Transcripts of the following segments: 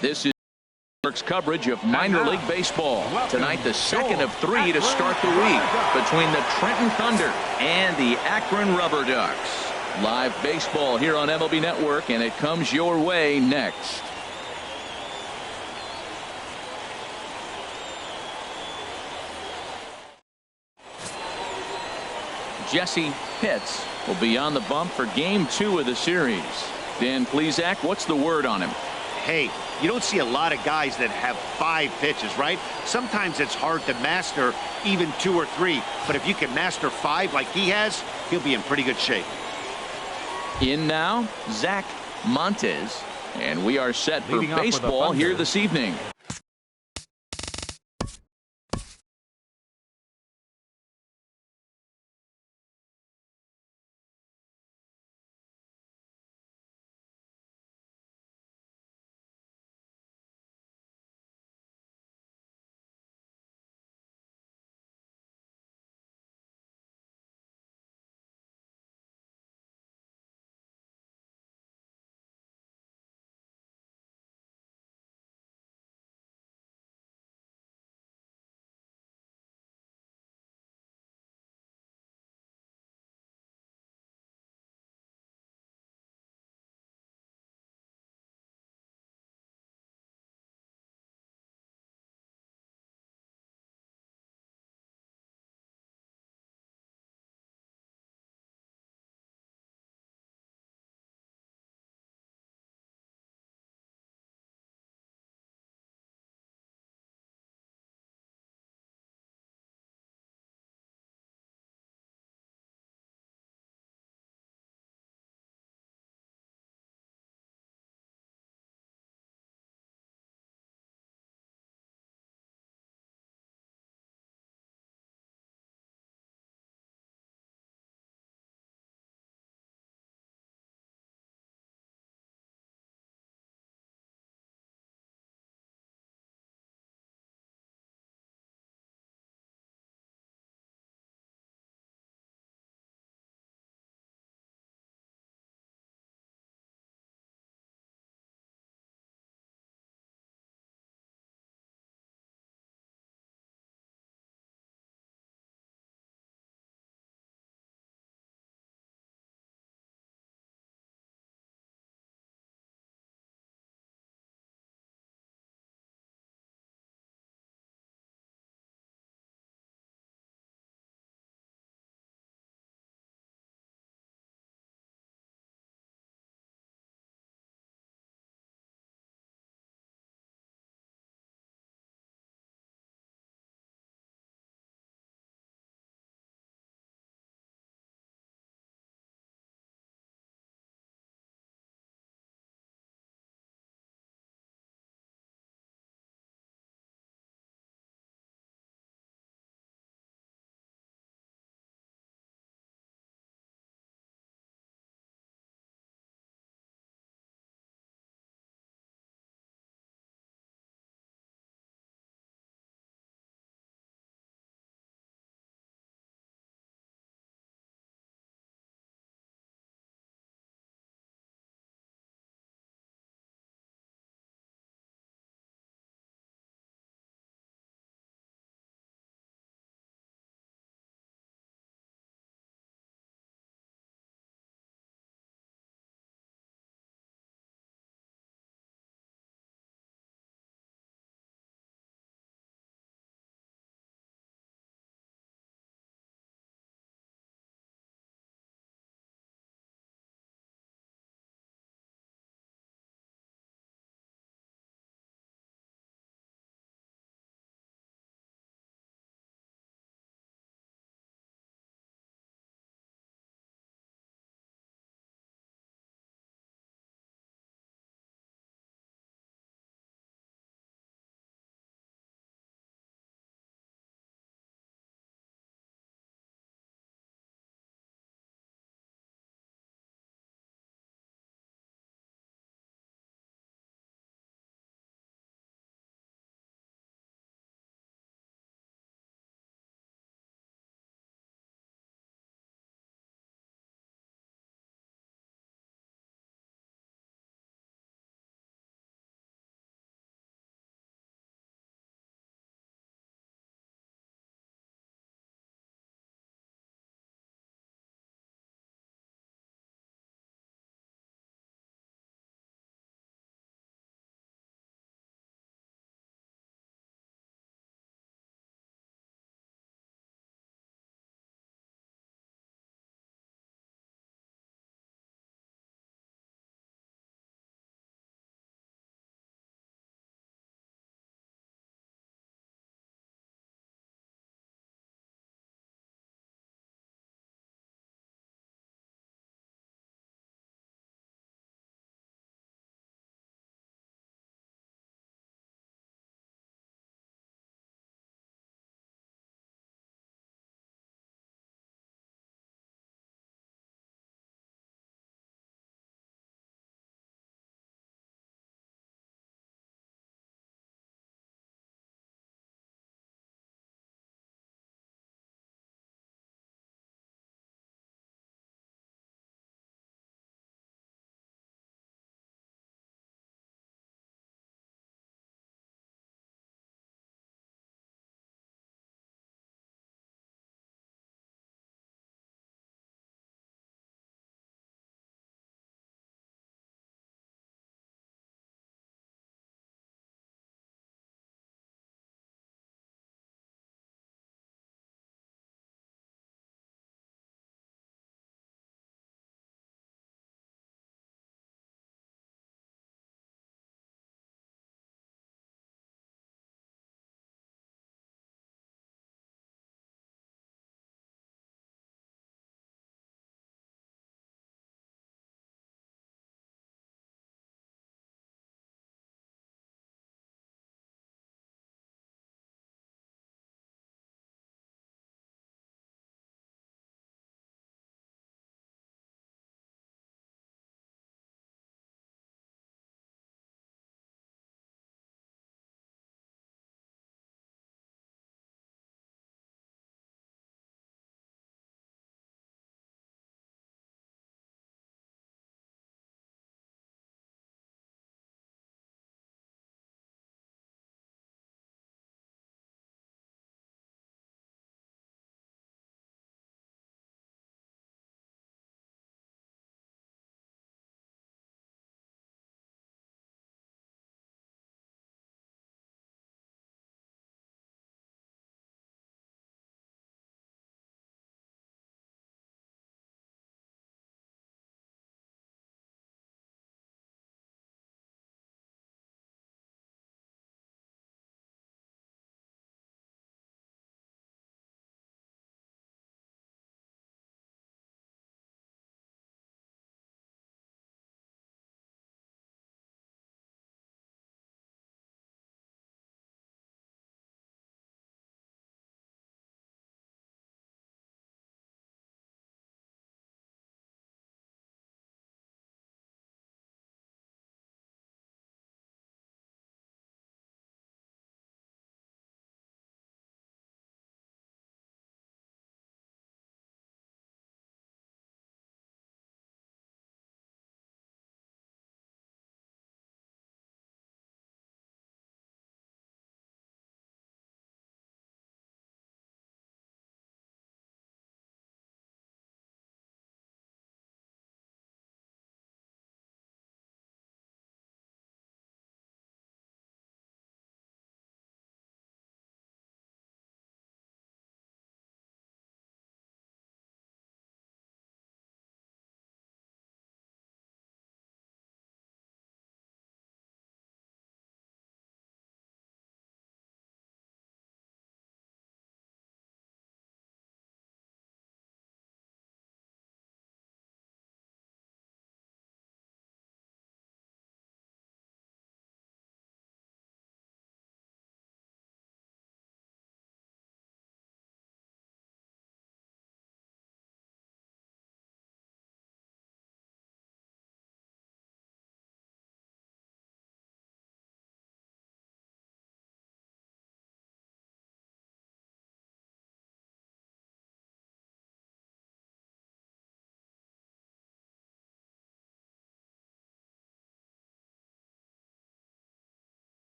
This is Network's coverage of minor league baseball. Tonight, the second of three to start the week between the Trenton Thunder and the Akron Rubberducks. Live baseball here on MLB Network, and it comes your way next. Jesse Pitts will be on the bump for Game 2 of the series. Dan Plesac, what's the word on him? Hey, you don't see a lot of guys that have 5 pitches, right? Sometimes it's hard to master even 2 or 3, but if you can master 5 like he has, he'll be in pretty good shape. In now, Zach Montes, and we are set for baseball here this evening.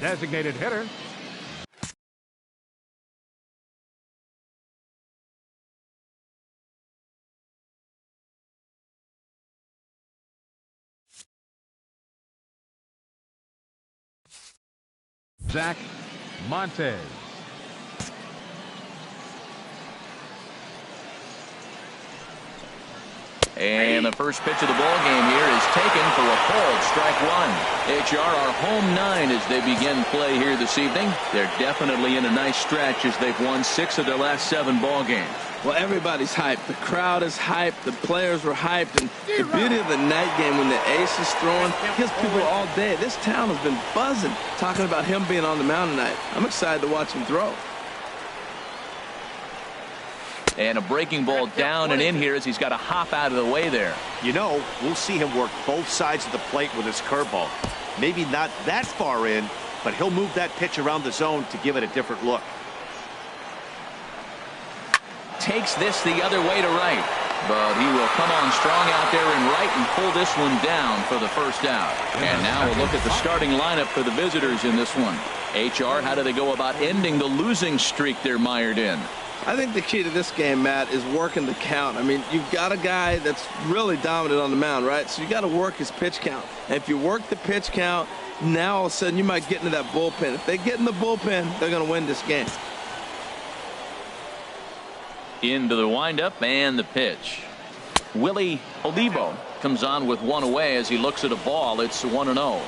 designated hitter. Zach Montez. And the first pitch of the ball game here is taken for a called strike one. HR are home 9 as they begin play here this evening. They're definitely in a nice stretch as they've won 6 of their last 7 ball games. Well, everybody's hyped. The crowd is hyped. The players were hyped. And the beauty of the night game when the ace is throwing gives people all day. This town has been buzzing talking about him being on the mound tonight. I'm excited to watch him throw. And a breaking ball down and in here as he's got to hop out of the way there. You know, we'll see him work both sides of the plate with his curveball. Maybe not that far in, but he'll move that pitch around the zone to give it a different look. Takes this the other way to right, but he will come on strong out there in right and pull this one down for the first out. And now we'll look at the starting lineup for the visitors in this one. HR, how do they go about ending the losing streak they're mired in? I think the key to this game, Matt, is working the count. I mean, you've got a guy that's really dominant on the mound, right? So you got to work his pitch count. And if you work the pitch count, now all of a sudden you might get into that bullpen. If they get in the bullpen, they're going to win this game. Into the windup and the pitch. Willie Olivo comes on with one away as he looks at a ball. It's 1-0.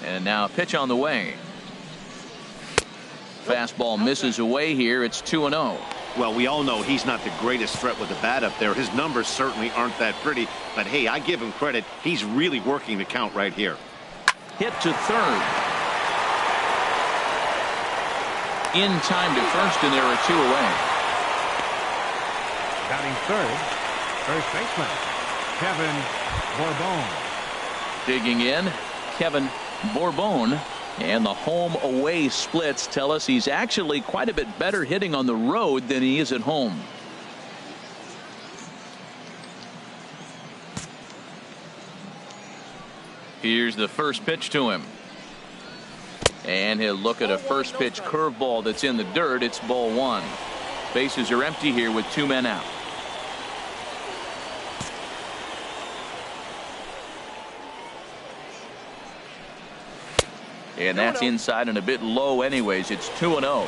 And now a pitch on the way. Fastball misses away here. It's 2-0. Well, we all know he's not the greatest threat with the bat up there. His numbers certainly aren't that pretty. But, hey, I give him credit. He's really working the count right here. Hit to third. In time to first, and there are 2 away. Batting third, first baseman Kevin Bourbon. Digging in, Kevin Bourbon. And the home-away splits tell us he's actually quite a bit better hitting on the road than he is at home. Here's the first pitch to him. And he'll look at a first pitch curveball that's in the dirt. It's ball 1. Bases are empty here with 2 men out. And that's inside and a bit low anyways. It's 2-0.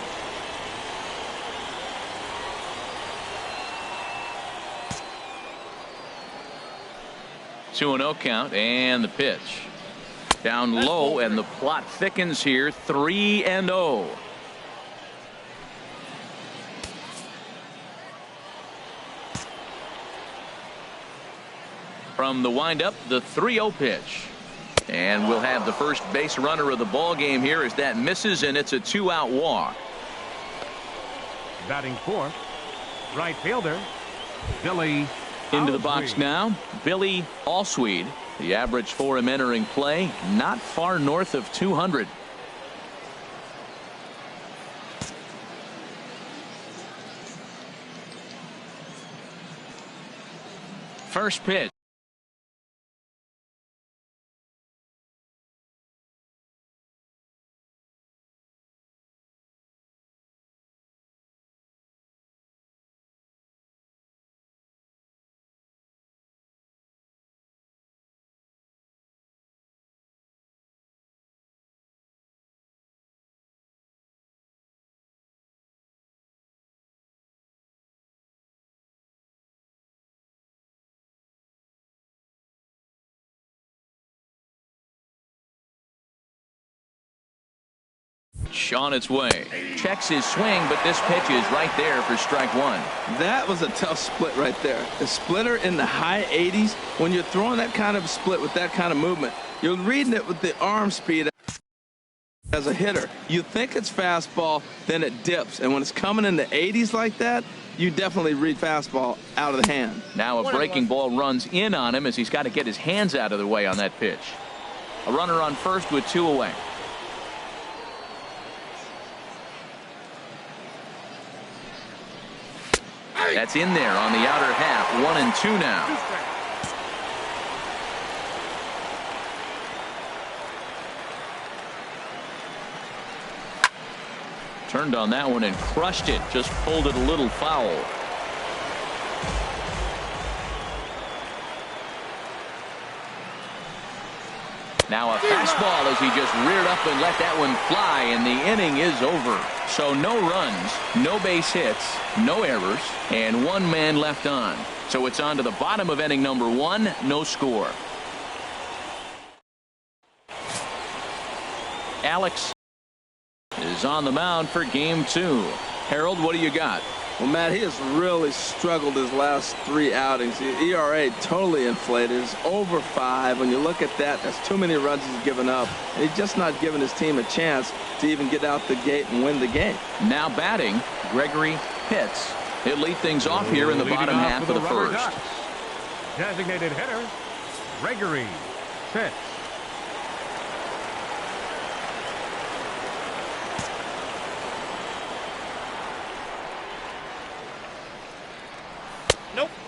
Two-0 count and the pitch. Down low and the plot thickens here. 3-0. From the windup, the 3-0 pitch. And we'll have the first base runner of the ball game here as that misses, and it's a 2-out walk. Batting fourth, right fielder Billy Into the box now, Billy Allsweed. The average for him entering play, not far north of 200. First pitch. pitch on its way. Checks his swing, but this pitch is right there for strike one. That was a tough split right there. A splitter in the high 80s. When you're throwing that kind of split with that kind of movement, you're reading it with the arm speed as a hitter. You think it's fastball, then it dips. And when it's coming in the 80s like that, you definitely read fastball out of the hand. Now a breaking ball runs in on him as he's got to get his hands out of the way on that pitch. A runner on first with 2 away. That's in there on the outer half. 1-2 now. Turned on that one and crushed it. Just pulled it a little foul. Now a fastball as he just reared up and let that one fly, and the inning is over. So no runs, no base hits, no errors, and 1 man left on. So it's on to the bottom of inning number 1, no score. Alex is on the mound for game 2. Harold, what do you got? Well, Matt, he has really struggled his last 3 outings. The ERA totally inflated. It's over 5. When you look at that, that's too many runs he's given up. And he's just not giving his team a chance to even get out the gate and win the game. Now batting, Gregory Pitts. He'll lead things off here in the bottom half of the first. Rubberducks. Designated hitter, Gregory Pitts.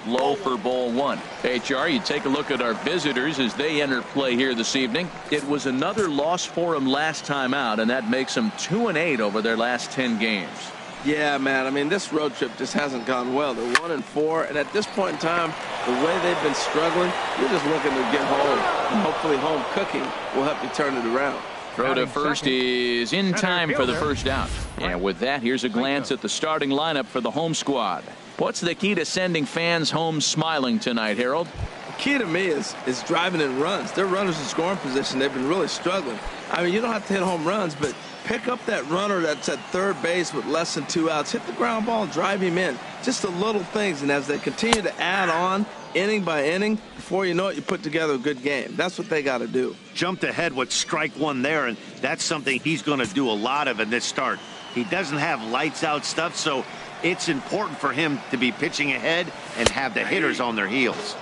Low for ball 1. HR, you take a look at our visitors as they enter play here this evening. It was another loss for them last time out, and that makes them 2-8 over their last 10 games. Yeah, man. I mean, this road trip just hasn't gone well. They're 1-4, and at this point in time, the way they've been struggling, you're just looking to get home. And hopefully home cooking will help you turn it around. Throw to first is in time for the first out. And with that, here's a glance at the starting lineup for the home squad. What's the key to sending fans home smiling tonight, Harold? The key to me is driving in runs. Their runners in scoring position, they've been really struggling. I mean, you don't have to hit home runs, but pick up that runner that's at third base with less than 2 outs. Hit the ground ball and drive him in. Just the little things. And as they continue to add on inning by inning, before you know it, you put together a good game. That's what they got to do. Jumped ahead with strike 1 there, and that's something he's going to do a lot of in this start. He doesn't have lights out stuff, so it's important for him to be pitching ahead and have the hitters on their heels.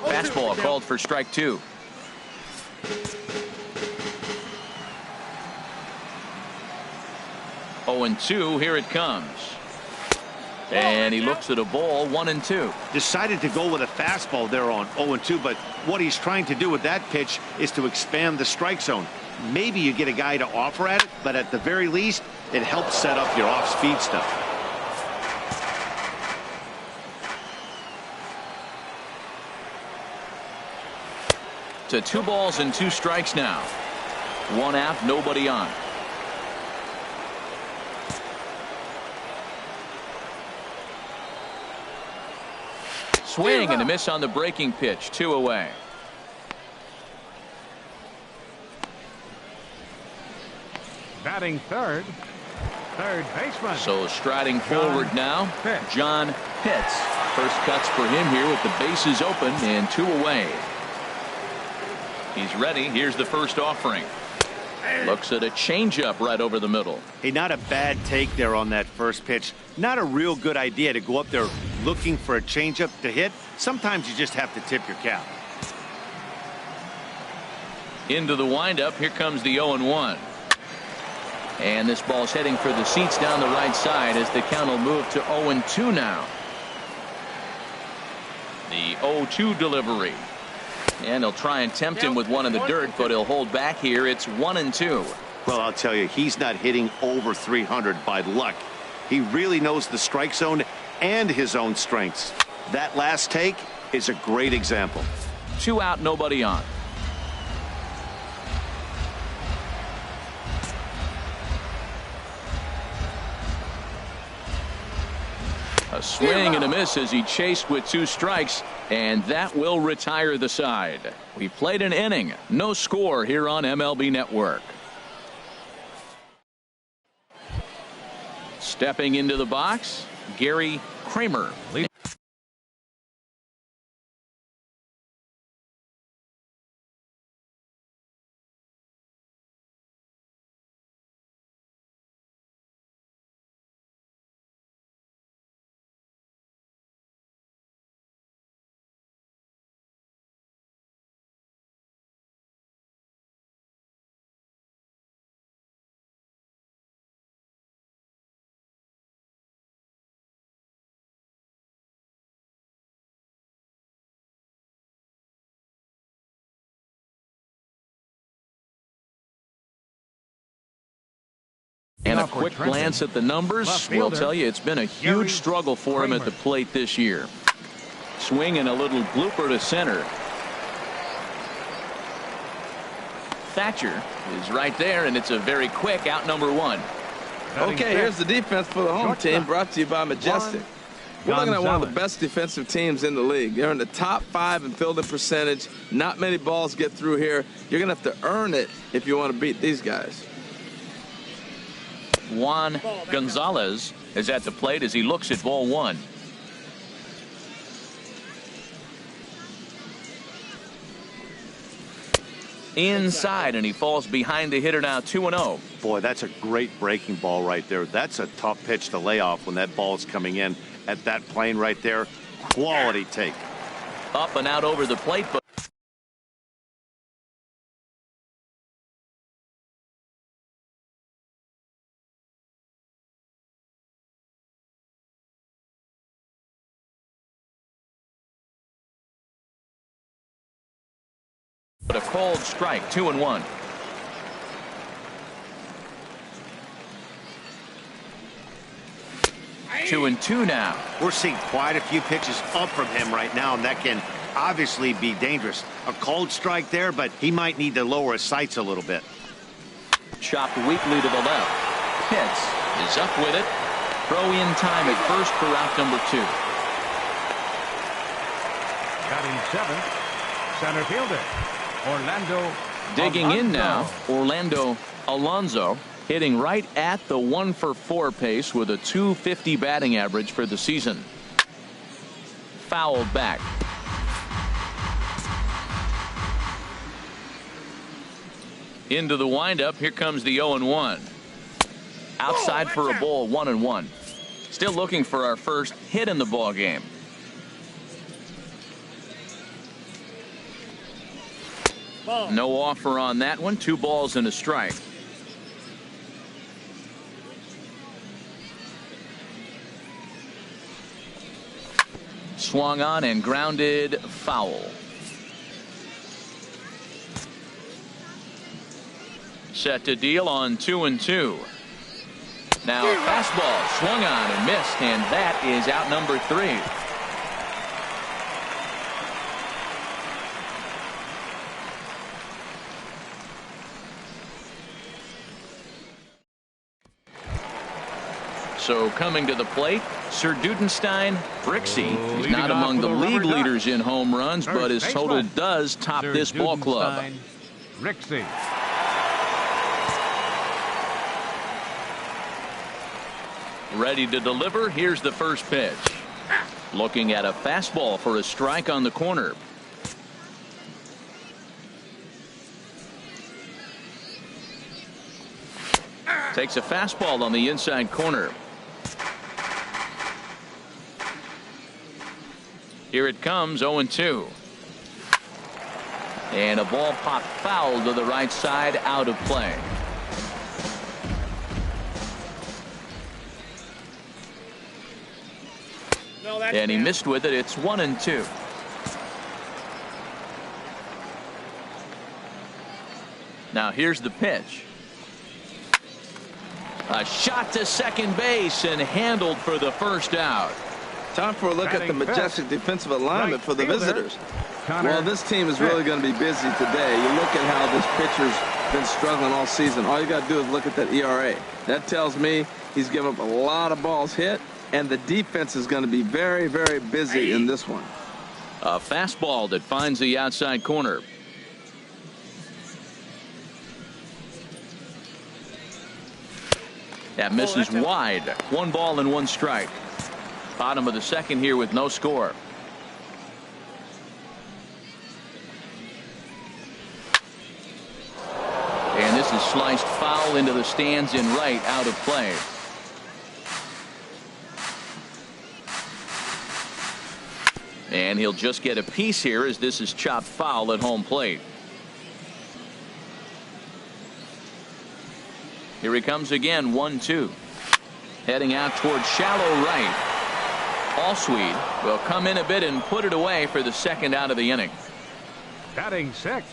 Fastball called for strike 2. Oh, and 2, here it comes. And he looks at a ball, 1-2. Decided to go with a fastball there on 0-2, but what he's trying to do with that pitch is to expand the strike zone. Maybe you get a guy to offer at it, but at the very least, it helps set up your off-speed stuff. To 2 balls and 2 strikes now. 1 out, nobody on. Swing and a miss on the breaking pitch. 2 away. Batting third baseman. So striding forward now, John Pitts. First cuts for him here with the bases open and 2 away. He's ready. Here's the first offering. Looks at a changeup right over the middle. Hey, not a bad take there on that first pitch. Not a real good idea to go up there looking for a changeup to hit. Sometimes you just have to tip your cap. Into the windup. Here comes the 0-1. And this ball's heading for the seats down the right side as the count will move to 0-2 now. The 0-2 delivery. And he'll try and tempt him with one in the dirt, but he'll hold back here. It's 1-2. Well, I'll tell you, he's not hitting over 300 by luck. He really knows the strike zone and his own strengths. That last take is a great example. 2 out, nobody on. A swing and a miss as he chased with 2 strikes, and that will retire the side. We played an inning, no score here on MLB Network. Stepping into the box, Gary Kramer. And a quick glance at the numbers will tell you it's been a huge struggle for him at the plate this year. Swing and a little blooper to center. Thatcher is right there, and it's a very quick out, number one. Okay, here's the defense for the home team, brought to you by Majestic. We're looking at one of the best defensive teams in the league. They're in the top 5 in fielding percentage. Not many balls get through here. You're going to have to earn it if you want to beat these guys. Juan Gonzalez is at the plate as he looks at ball one. Inside, and he falls behind the hitter now, 2-0. Boy, that's a great breaking ball right there. That's a tough pitch to lay off when that ball is coming in at that plane right there. Quality take. Up and out over the plate, but a called strike, 2-1. Two and two now. We're seeing quite a few pitches up from him right now, and that can obviously be dangerous. A cold strike there, but he might need to lower his sights a little bit. Chopped weakly to the left. Pitts is up with it. Throw in time at first for out number 2. Batting 7th, center fielder Orlando. Digging in now, Orlando Alonso, hitting right at the 1-for-4 pace with a .250 batting average for the season. Fouled back. Into the windup. Here comes the 0-1. Outside for a ball, 1-1. Still looking for our first hit in the ball game. No offer on that one. 2 balls and a strike. Swung on and grounded foul. Set to deal on 2-2. Now a fastball swung on and missed, and that is out number 3. So coming to the plate, Sir Dudenstein Brixey. He's not among the league leaders in home runs, but his total does top this ball club. Brixey. Ready to deliver. Here's the first pitch. Looking at a fastball for a strike on the corner. Takes a fastball on the inside corner. Here it comes, 0-2. And a ball popped foul to the right side, out of play. And he missed with it. It's 1-2. Now here's the pitch. A shot to second base and handled for the first out. Time for a look at the Majestic defensive alignment for the visitors. Well, this team is really going to be busy today. You look at how this pitcher's been struggling all season. All you got to do is look at that ERA. That tells me he's given up a lot of balls hit, and the defense is going to be very, very busy in this one. A fastball that finds the outside corner. That misses wide. 1 ball and 1 strike. Bottom of the second here with no score. And this is sliced foul into the stands in right, out of play. And he'll just get a piece here as this is chopped foul at home plate. Here he comes again, 1-2. Heading out towards shallow right. Allsweed will come in a bit and put it away for the second out of the inning. Batting 6th,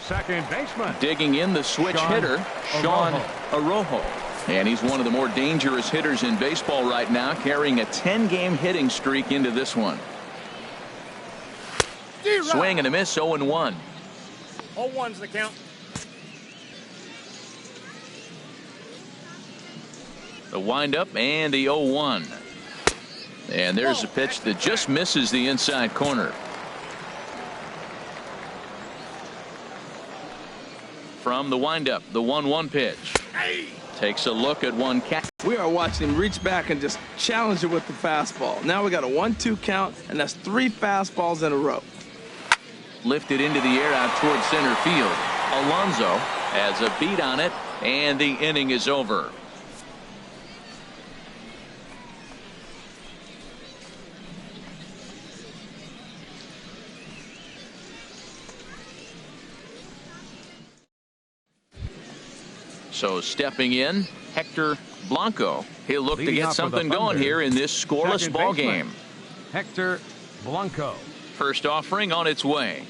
second baseman. Digging in the switch hitter, Sean Arojo. And he's one of the more dangerous hitters in baseball right now, carrying a 10-game hitting streak into this one. Swing and a miss, 0-1. 0-1's the count. The windup and the 0-1. And there's a pitch that just misses the inside corner. From the windup, the 1-1 pitch. Takes a look at one catch. We are watching him reach back and just challenge it with the fastball. Now we got a 1-2 count, and that's 3 fastballs in a row. Lifted into the air out towards center field. Alonso has a beat on it, and the inning is over. So stepping in, Hector Blanco. He'll look to get something going here in this scoreless ball game. Hector Blanco. First offering on its way.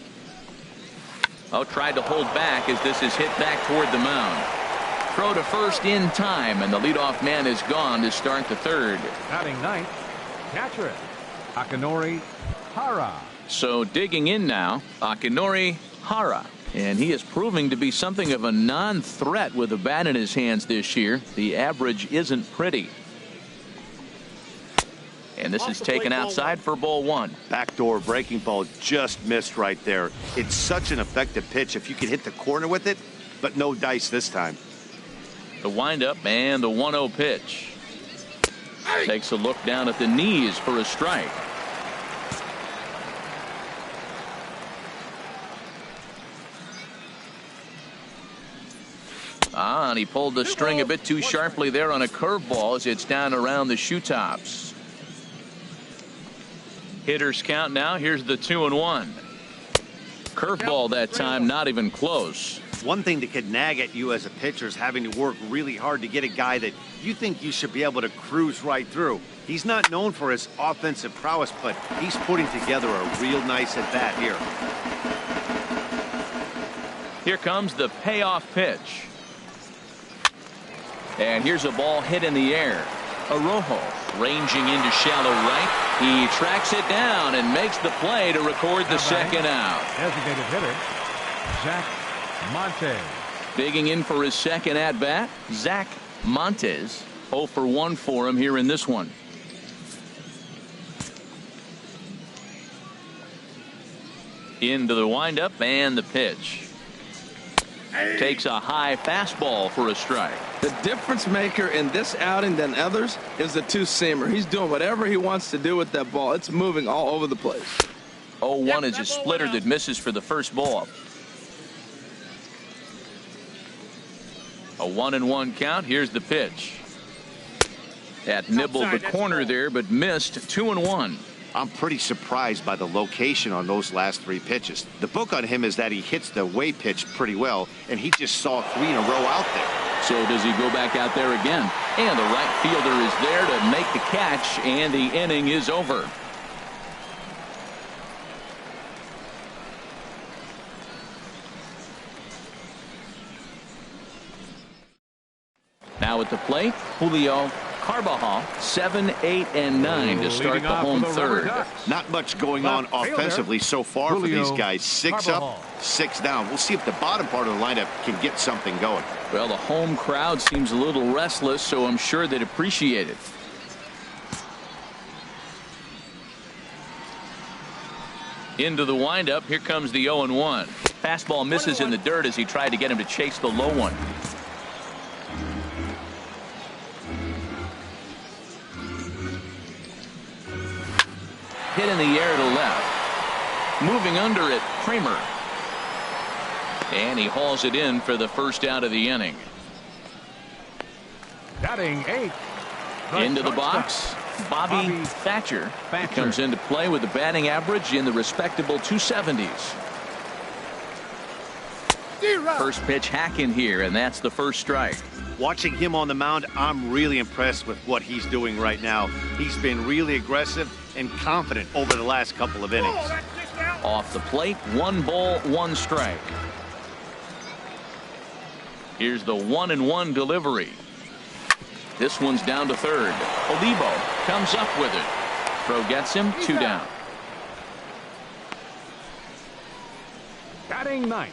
Oh, tried to hold back as this is hit back toward the mound. Throw to first in time, and the leadoff man is gone to start the third. Batting 9th, catcher Akinori Hara. So digging in now, Akinori Hara. And he is proving to be something of a non-threat with a bat in his hands this year. The average isn't pretty. And this is taken outside for ball 1. Backdoor breaking ball just missed right there. It's such an effective pitch if you can hit the corner with it, but no dice this time. The windup and the 1-0 pitch. Takes a look down at the knees for a strike. And he pulled the string a bit too sharply there on a curveball as it's down around the shoe tops. Hitters count now. Here's the 2-1. Curveball that time, not even close. One thing that could nag at you as a pitcher is having to work really hard to get a guy that you think you should be able to cruise right through. He's not known for his offensive prowess, but he's putting together a real nice at bat here. Here comes the payoff pitch. And here's a ball hit in the air. Arojo ranging into shallow right. He tracks it down and makes the play to record the second out. Designated hitter Zach Montes. Digging in for his second at bat, Zach Montes. 0 for 1 for him here in this one. Into the windup and the pitch. Takes a high fastball for a strike. The difference maker in this outing than others is the two-seamer. He's doing whatever he wants to do with that ball. It's moving all over the place. 0-1 is a splitter that misses for the first ball. A 1-1 count. Here's the pitch. That nibbled the corner there, but missed. 2-1. I'm pretty surprised by the location on those last 3 pitches. The book on him is that he hits the way pitch pretty well, and he just saw 3 in a row out there. So does he go back out there again? And the right fielder is there to make the catch, and the inning is over. Now at the plate, Julio Carbajal, 7, 8, and 9 to start the home third. Not much going on offensively so far for these guys. 6 up, 6 down. We'll see if the bottom part of the lineup can get something going. Well, the home crowd seems a little restless, so I'm sure they'd appreciate it. Into the windup. Here comes the 0-1. Fastball misses in the dirt as he tried to get him to chase the low one. hit in the air to left. Moving under it, Kramer. And he hauls it in for the first out of the inning. Batting 8. Into the box, Bobby Thatcher comes into play with a batting average in the respectable 270s. First pitch hacking here, and that's the first strike. Watching him on the mound, I'm really impressed with what he's doing right now. He's been really aggressive and confident over the last couple of innings. Off the plate, 1 ball, 1 strike. Here's the 1-1 delivery. This one's down to third. Olivo comes up with it. Throw gets him, 2 down. Batting 9th.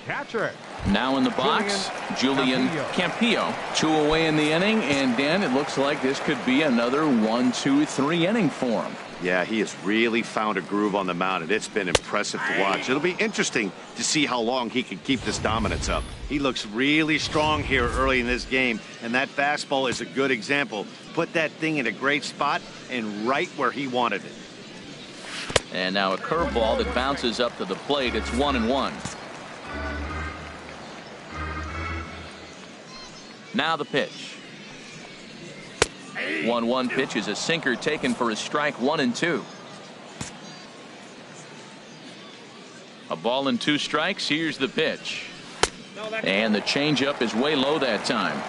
Catcher. Now in the box, Julian Campillo. 2 away in the inning, and Dan, it looks like this could be another 1, 2, 3 inning for him. Yeah, he has really found a groove on the mound, and it's been impressive to watch. It'll be interesting to see how long he can keep this dominance up. He looks really strong here early in this game, and that fastball is a good example. Put that thing in a great spot and right where he wanted it. And now a curveball that bounces up to the plate. It's 1-1. Now the pitch. 1-1 pitch is a sinker taken for a strike, 1-2. A ball and 2 strikes. Here's the pitch. And the changeup is way low that time.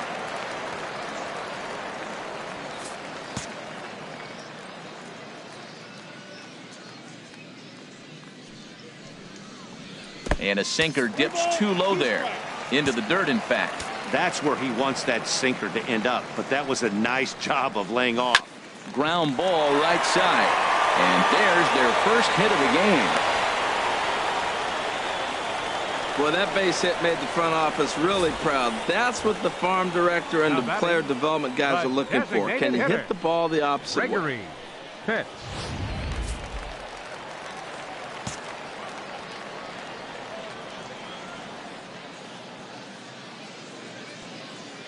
And a sinker dips too low there. Into the dirt, in fact. That's where he wants that sinker to end up, but that was a nice job of laying off. Ground ball right side. And there's their first hit of the game. Well, that base hit made the front office really proud. That's what the farm director and the player development guys are looking for. Can you hit the ball the opposite way? Pitch.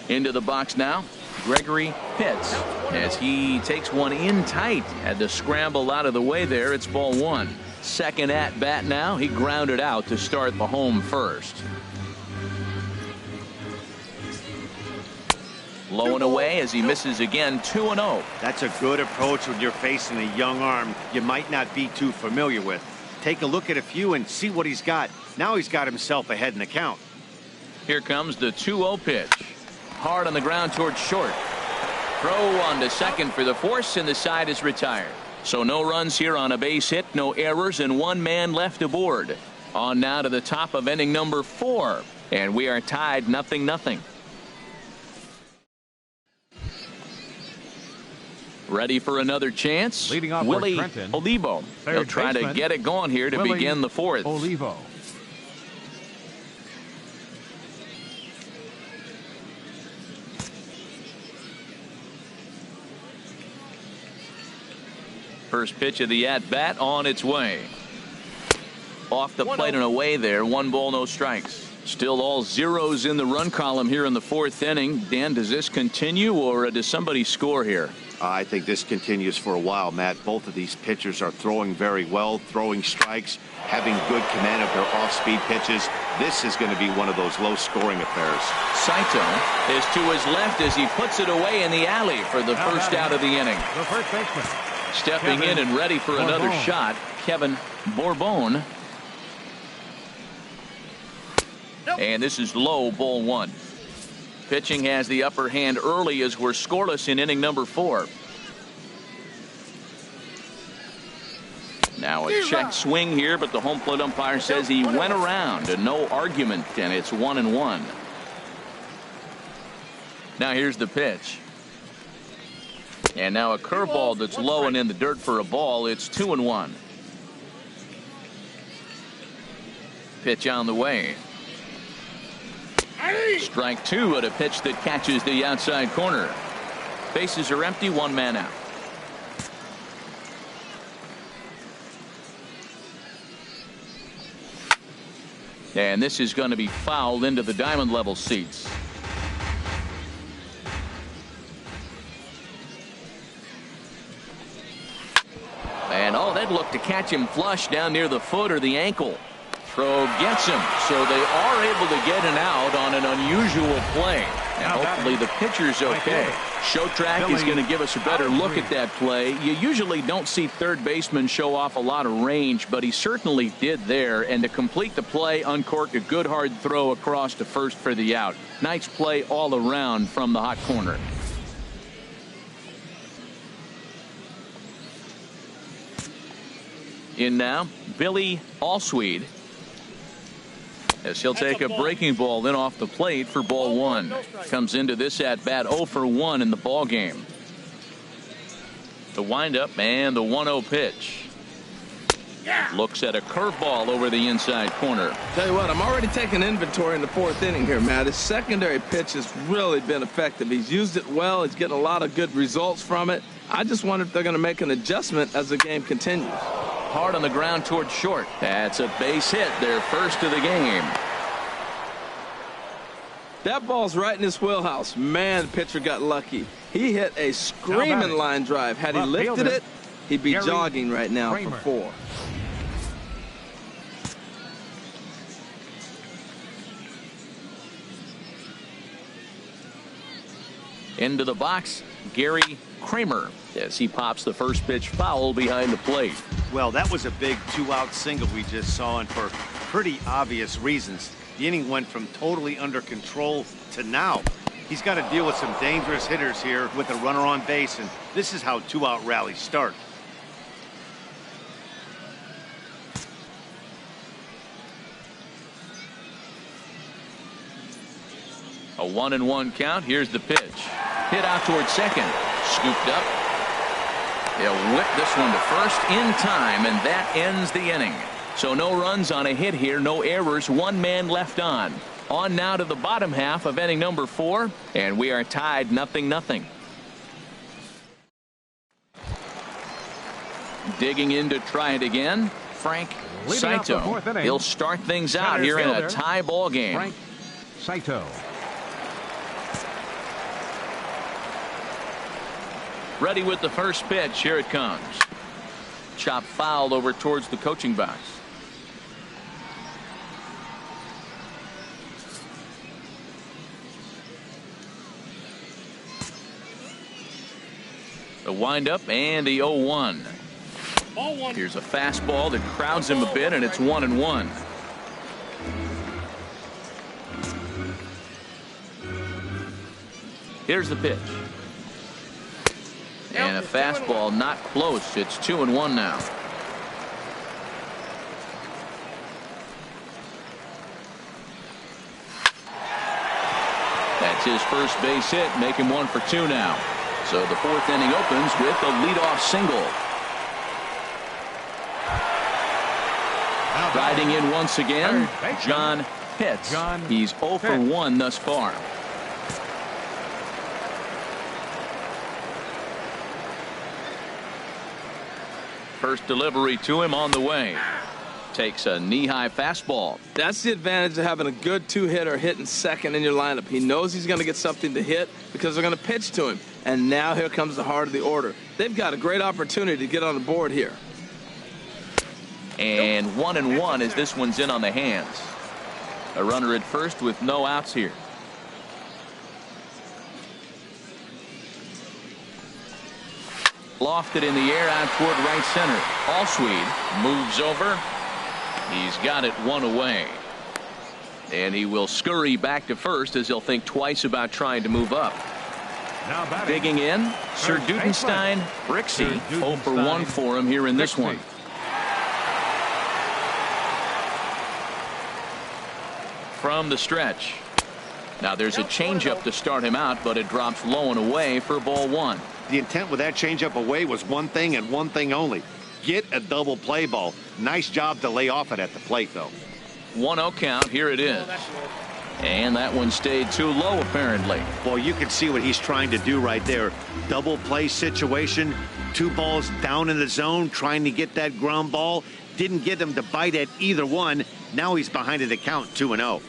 Into the box now, Gregory Pitts, as he takes one in tight. Had to scramble out of the way there. It's ball 1. Second at bat now. He grounded out to start the home first. Low and away as he misses again. 2-0. That's a good approach when you're facing a young arm you might not be too familiar with. Take a look at a few and see what he's got. Now he's got himself ahead in the count. Here comes the 2-0 pitch. Hard on the ground towards short. Throw on to second for the force, and the side is retired. So no runs here on a base hit, no errors, and 1 man left aboard. On now to the top of inning number 4, and we are tied 0-0. Ready for another chance? Leading off Willie Trenton. Olivo. He'll try to get it going here to begin the 4th. Olivo. First pitch of the at-bat on its way. Off the plate and away there. 1 ball, no strikes. Still all zeros in the run column here in the 4th inning. Dan, does this continue, or does somebody score here? I think this continues for a while, Matt. Both of these pitchers are throwing very well, throwing strikes, having good command of their off-speed pitches. This is going to be one of those low-scoring affairs. Saito is to his left as he puts it away in the alley for the first out of the inning. The first baseman. Stepping in and ready for another shot, Kevin Bourbon. And this is low, ball 1. Pitching has the upper hand early as we're scoreless in inning number 4. Now a check swing here, but the home plate umpire says he went around, and no argument, and it's 1-1. Now here's the pitch. And now a curveball that's low and in the dirt for a ball. It's 2-1. Pitch on the way. Strike 2 at a pitch that catches the outside corner. Bases are empty, 1 man out. And this is going to be fouled into the diamond level seats. And they'd look to catch him flush down near the foot or the ankle. Throw gets him, so they are able to get an out on an unusual play. And hopefully the pitcher's okay. Show Track is going to give us a better look at that play. You usually don't see third baseman show off a lot of range, but he certainly did there. And to complete the play, uncorked a good hard throw across to first for the out. Nice play all around from the hot corner. In now, Billy Allsweed, as he'll take a breaking ball then off the plate for ball one. Comes into this at bat 0 for 1 in the ball game. The windup and the 1-0 pitch. Looks at a curveball over the inside corner. Tell you what, I'm already taking inventory in the 4th inning here, Matt. His secondary pitch has really been effective. He's used it well. He's getting a lot of good results from it. I just wonder if they're going to make an adjustment as the game continues. Hard on the ground towards short. That's a base hit, their first of the game. That ball's right in his wheelhouse. Man, the pitcher got lucky. He hit a screaming line drive. Had he lifted it, he'd be jogging right now for 4. Into the box, Gary Kramer, as he pops the first pitch foul behind the plate. Well, that was a big 2-out single we just saw, and for pretty obvious reasons. The inning went from totally under control to now. He's got to deal with some dangerous hitters here with a runner on base, and this is how 2-out rallies start. A 1-1 count. Here's the pitch. Hit out towards second. Scooped up. They'll whip this one to first in time, and that ends the inning. So no runs on a hit here, no errors, 1 man left on. On now to the bottom half of inning number 4, and we are tied 0-0. Digging in to try it again, Frank Saito. He'll start things out here in a tie ball game. Frank Saito. Ready with the first pitch. Here it comes. Chop fouled over towards the coaching box. The windup and the 0-1. Here's a fastball that crowds him a bit, and it's 1-1. Here's the pitch. And a fastball not close. It's 2-1 now. That's his first base hit, make him 1 for 2 now. So the 4th inning opens with a leadoff single. Riding in once again, John Pitts. He's 0 for 1 thus far. First delivery to him on the way. Takes a knee-high fastball. That's the advantage of having a good 2-hitter hitting second in your lineup. He knows he's going to get something to hit because they're going to pitch to him. And now here comes the heart of the order. They've got a great opportunity to get on the board here. And 1-1 as this one's in on the hands. A runner at first with no outs here. Lofted in the air out toward right center. Allsweed moves over. He's got it 1 away. And he will scurry back to first as he'll think twice about trying to move up. Digging in, Sir Dudenstein Brixey. 0 for 1 for him here in this one. From the stretch. Now there's a changeup to start him out, but it drops low and away for ball 1. The intent with that changeup away was one thing and one thing only. Get a double play ball. Nice job to lay off it at the plate, though. 1-0 count. Here it is. And that one stayed too low, apparently. Well, you can see what he's trying to do right there. Double play situation. 2 balls down in the zone, trying to get that ground ball. Didn't get him to bite at either one. Now he's behind in the count, 2-0.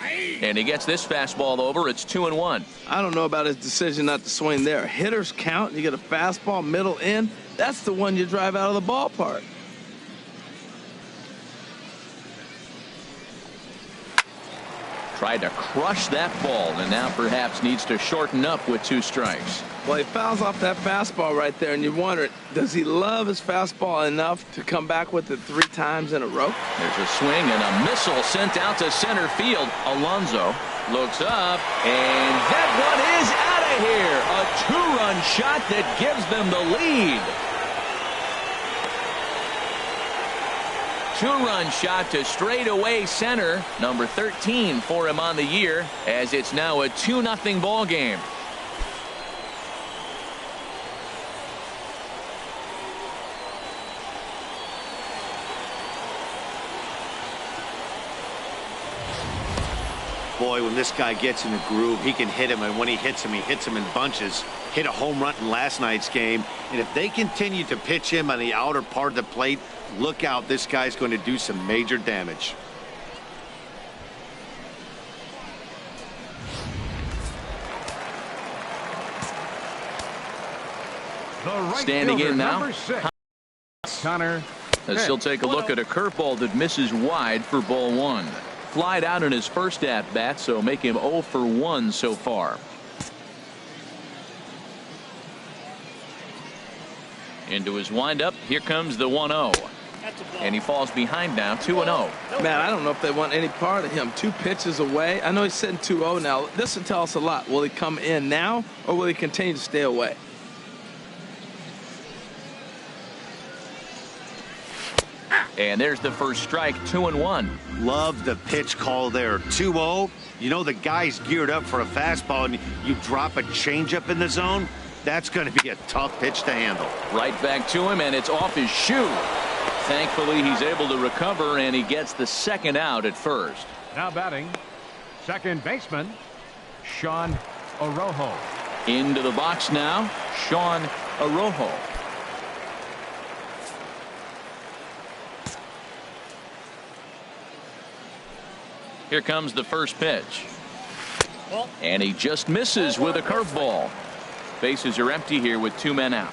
And he gets this fastball over. It's 2-1. I don't know about his decision not to swing there. Hitters count. You get a fastball middle in. That's the one you drive out of the ballpark. Tried to crush that ball, and now perhaps needs to shorten up with 2 strikes. Well, he fouls off that fastball right there, and you wonder, does he love his fastball enough to come back with it 3 times in a row? There's a swing and a missile sent out to center field. Alonso looks up, and that one is out of here. A 2-run shot that gives them the lead. 2-run shot to straightaway center. Number 13 for him on the year, as it's now a 2-0 ball game. Boy, when this guy gets in a groove, he can hit him, and when he hits him in bunches. Hit a home run in last night's game, and if they continue to pitch him on the outer part of the plate, look out, this guy's going to do some major damage. Standing in now, number 6, Connor. as he'll take a look at a curveball that misses wide for ball 1. Flied out in his first at bat, so make him 0 for 1 so far. Into his windup, here comes the 1-0. And he falls behind now, 2-0. Man, I don't know if they want any part of him. 2 pitches away. I know he's sitting 2-0 now. This will tell us a lot. Will he come in now, or will he continue to stay away? And there's the first strike, 2-1. Love the pitch call there. 2-0. You know the guy's geared up for a fastball, and you drop a changeup in the zone. That's going to be a tough pitch to handle. Right back to him, and it's off his shoe. Thankfully, he's able to recover, and he gets the second out at first. Now batting, second baseman, Sean Orojo. Into the box now, Sean Orojo. Here comes the first pitch. And he just misses with a curveball. Bases are empty here with 2 men out.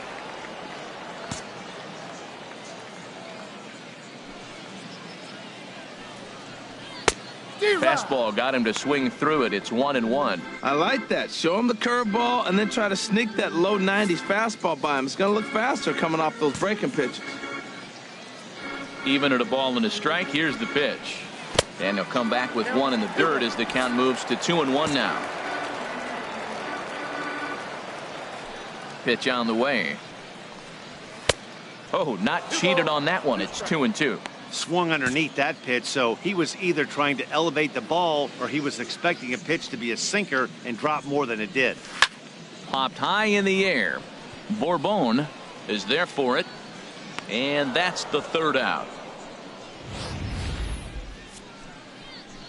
Fastball got him to swing through it. It's 1-1. I like that. Show him the curveball and then try to sneak that low 90s fastball by him. It's going to look faster coming off those breaking pitches. Even at a ball and a strike, here's the pitch. And he'll come back with 1 in the dirt as the count moves to 2-1 now. Pitch on the way. Oh, not cheated on that one. It's 2-2. Swung underneath that pitch, so he was either trying to elevate the ball or he was expecting a pitch to be a sinker and drop more than it did. Popped high in the air. Bourbon is there for it. And that's the third out.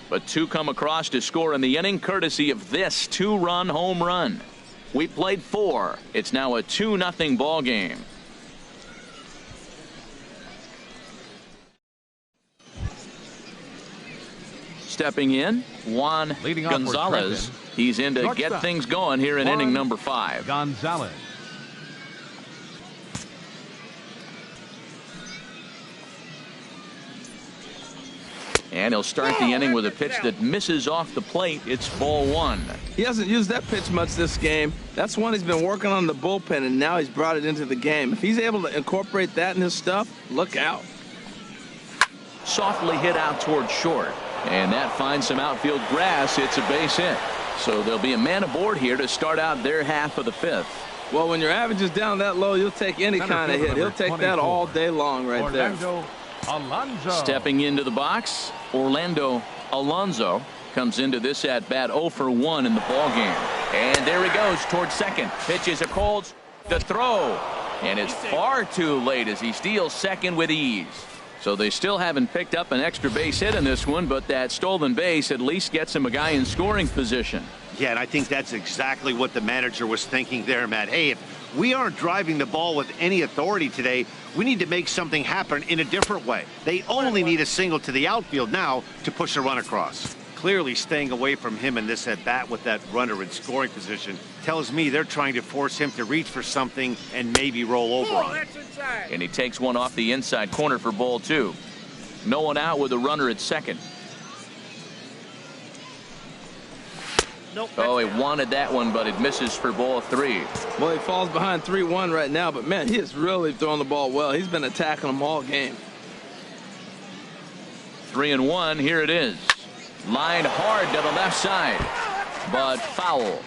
But 2 come across to score in the inning, courtesy of this 2-run home run. We played 4. It's now a 2-0 ball game. Stepping in, Juan Gonzalez. He's in to get things going here in inning number 5. Gonzalez. And he'll start the inning with a pitch that misses off the plate. It's ball 1. He hasn't used that pitch much this game. That's one he's been working on in the bullpen, and now he's brought it into the game. If he's able to incorporate that in his stuff, look out. Softly hit out toward short. And that finds some outfield grass. It's a base hit. So there'll be a man aboard here to start out their half of the 5th. Well, when your average is down that low, you'll take any kind of hit. He'll take that all day long right there. Alonso. Stepping into the box, Orlando Alonso comes into this at bat 0 for 1 in the ball game. And there he goes towards second. Pitches a cold, the throw, and it's far too late as he steals second with ease. So they still haven't picked up an extra base hit in this one, but that stolen base at least gets him a guy in scoring position. Yeah, and I think that's exactly what the manager was thinking there, Matt. Hey, if we aren't driving the ball with any authority today, we need to make something happen in a different way. They only need a single to the outfield now to push a run across. Clearly staying away from him in this at-bat with that runner in scoring position tells me they're trying to force him to reach for something and maybe roll over on it. And he takes one off the inside corner for ball 2. No one out with a runner at second. Nope, Oh, he wanted that one, but it misses for ball 3. Well, he falls behind 3-1 right now, but man, he is really throwing the ball well. He's been attacking them all game. 3-1. Here it is. Lined hard to the left side, but foul.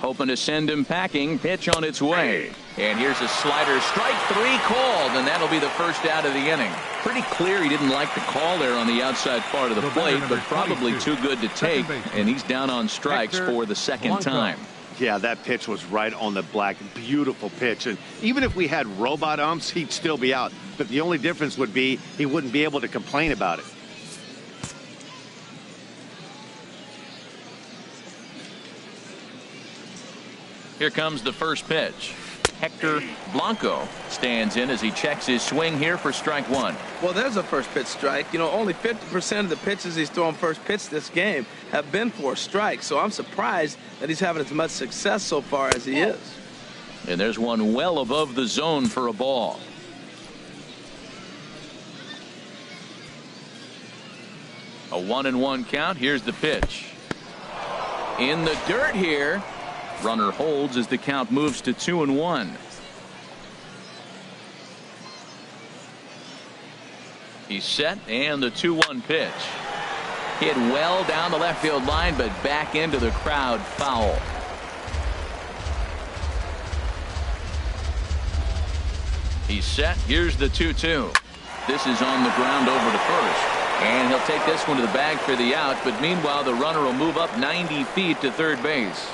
Hoping to send him packing. Pitch on its way. And here's a slider. Strike 3 called, and that'll be the first out of the inning. Pretty clear he didn't like the call there on the outside part of the plate, but probably too good to take, and he's down on strikes for the second time. Yeah, that pitch was right on the black. Beautiful pitch. And even if we had robot umps, he'd still be out. But the only difference would be he wouldn't be able to complain about it. Here comes the first pitch. Hector Blanco stands in as he checks his swing here for strike 1. Well, there's a first pitch strike. You know, only 50% of the pitches he's throwing first pitch this game have been for strikes. So I'm surprised that he's having as much success so far as he is. And there's one well above the zone for a ball. A 1-1 count. Here's the pitch. In the dirt here. Runner holds as the count moves to 2-1. He's set, and the 2-1 pitch. Hit well down the left field line, but back into the crowd. Foul. He's set. Here's the 2-2. This is on the ground over to first. And he'll take this one to the bag for the out, but meanwhile the runner will move up 90 feet to third base.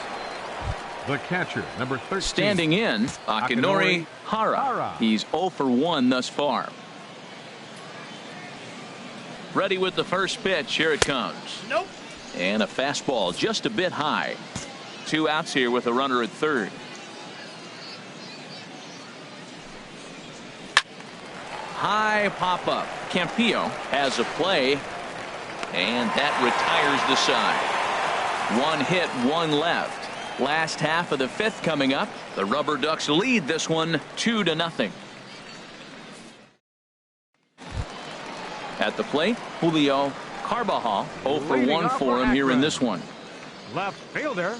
The catcher, number 13. Standing in, Akinori Hara. He's 0 for 1 thus far. Ready with the first pitch. Here it comes. Nope. And a fastball just a bit high. 2 outs here with a runner at third. High pop up. Campillo has a play, and that retires the side. 1 hit, 1 left. Last half of the 5th coming up. The Rubberducks lead this one 2-0. At the plate, Julio Carbajal. 0 for 1 for him here in this one. Left fielder,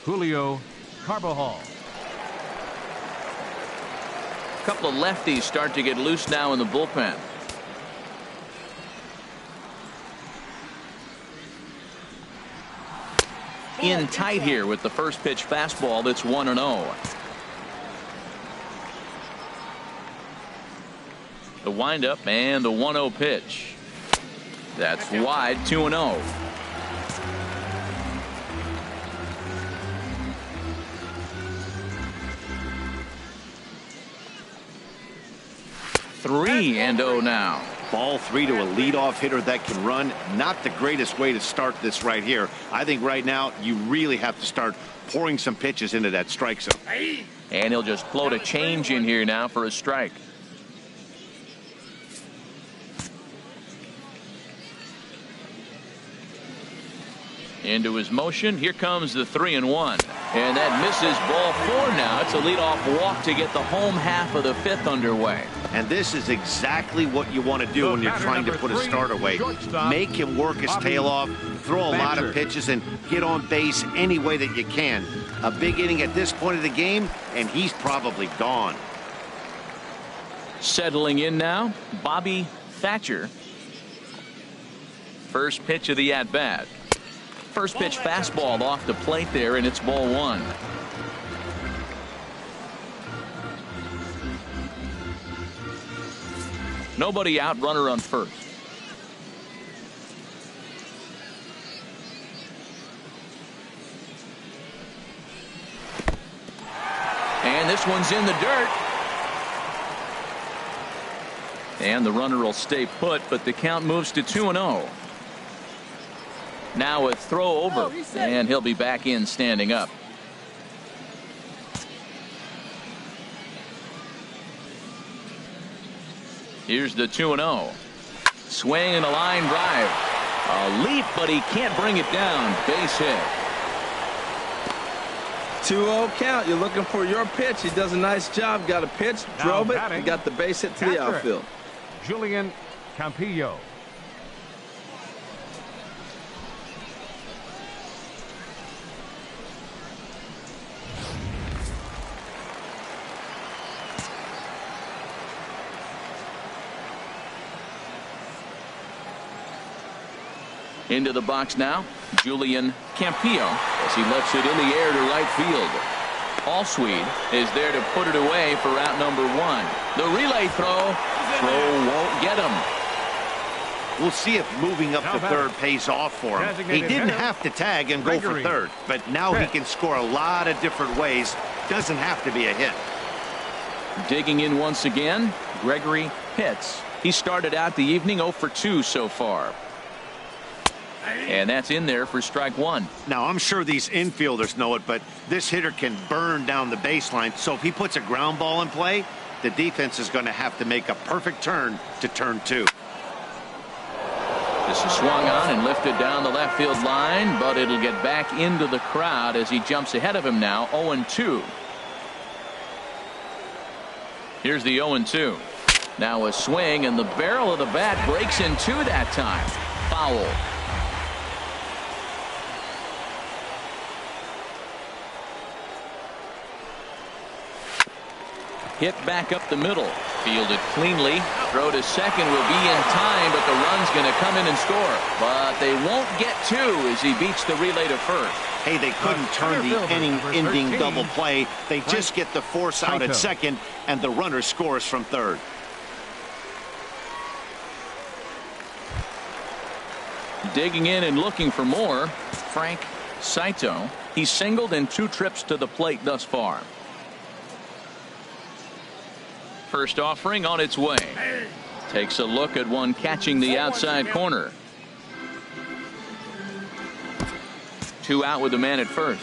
Julio Carbajal. A couple of lefties start to get loose now in the bullpen. In tight here with the first pitch fastball. That's 1-0. The windup and the 1-0 pitch. That's wide. 2-0. Three and 0 now. Ball 3 to a leadoff hitter that can run. Not the greatest way to start this right here. I think right now you really have to start pouring some pitches into that strike zone. And he'll just float a change in here now for a strike. Into his motion. Here comes the 3-1. And that misses ball 4 now. It's a leadoff walk to get the home half of the 5th underway. And this is exactly what you want to do when you're trying to put a starter away. Make him work his tail off, throw a lot of pitches, and get on base any way that you can. A big inning at this point of the game, and he's probably gone. Settling in now, Bobby Thatcher. First pitch of the at-bat. First pitch fastball off the plate there, and it's ball 1. Nobody out, runner on first. And this one's in the dirt. And the runner will stay put, but the count moves to 2-0. Now a throw over, and he'll be back in standing up. Here's the 2-0. Swing and a line drive. A leap, but he can't bring it down. Base hit. 2-0 count. You're looking for your pitch. He does a nice job. Got a pitch, drove it, and got the base hit to the outfield. Julian Campillo. Into the box now, Julian Campillo, as he lets it in the air to right field. Allsweed is there to put it away for out number 1. The relay throw won't get him. We'll see if moving up to third pays off for him. He didn't have to tag and go for third, but now he can score a lot of different ways. Doesn't have to be a hit. Digging in once again, Gregory Pitts. He started out the evening 0 for 2 so far. And that's in there for strike 1. Now, I'm sure these infielders know it, but this hitter can burn down the baseline. So if he puts a ground ball in play, the defense is going to have to make a perfect turn to turn 2. This is swung on and lifted down the left field line, but it'll get back into the crowd as he jumps ahead of him now, 0-2. Here's the 0-2. Now a swing, and the barrel of the bat breaks in 2 that time. Foul. Hit back up the middle. Fielded cleanly. Throw to second will be in time, but the run's going to come in and score. But they won't get 2 as he beats the relay to first. Hey, they couldn't turn the inning-ending double play. They just get the force out at second, and the runner scores from third. Digging in and looking for more, Frank Saito. He's singled in 2 trips to the plate thus far. First offering on its way. Takes a look at one catching the outside corner. 2 out with the man at first.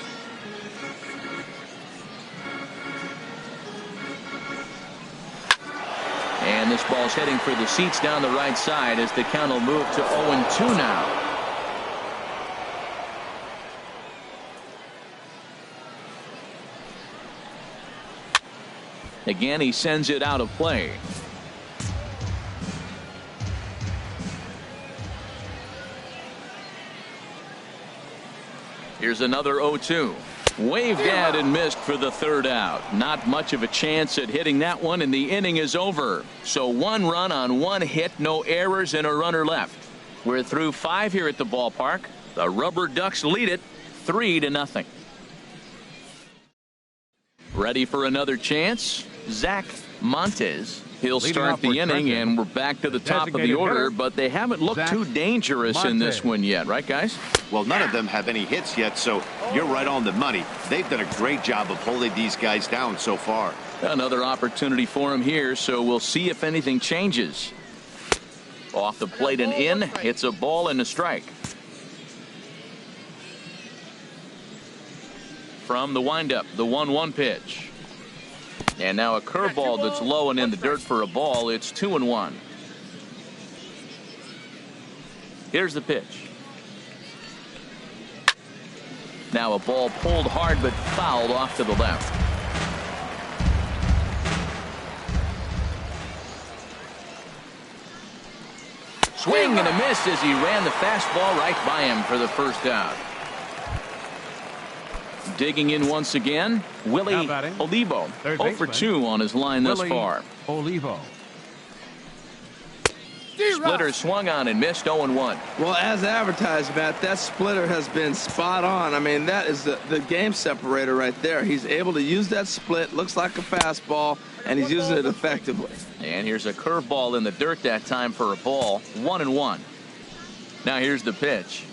And this ball's heading for the seats down the right side as the count will move to 0-2 now. Again, he sends it out of play. Here's another 0-2. Waved at and missed for the 3rd out. Not much of a chance at hitting that one, and the inning is over. So 1 run on 1 hit, no errors, and a runner left. We're through 5 here at the ballpark. The Rubberducks lead it 3-0. Ready for another chance? Zach Montes. He'll start the inning, and we're back to the top of the order, but they haven't looked too dangerous in this one yet, right, guys? Well, none of them have any hits yet, so you're right on the money. They've done a great job of holding these guys down so far. Another opportunity for him here, so we'll see if anything changes. Off the plate and in. It's a ball and a strike. From the windup, the 1-1 pitch. And now a curveball that's low and in the dirt for a ball. It's 2-1. Here's the pitch. Now a ball pulled hard but fouled off to the left. Swing and a miss as he ran the fastball right by him for the 1st out. Digging in once again, Willie Olivo. 0 for 2 on his line thus far. Olivo. Splitter swung on and missed 0-1. Well, as advertised, Matt, that splitter has been spot on. I mean, that is the game separator right there. He's able to use that split, looks like a fastball, and he's using it effectively. And here's a curveball in the dirt that time for a ball. 1-1. Now here's the pitch.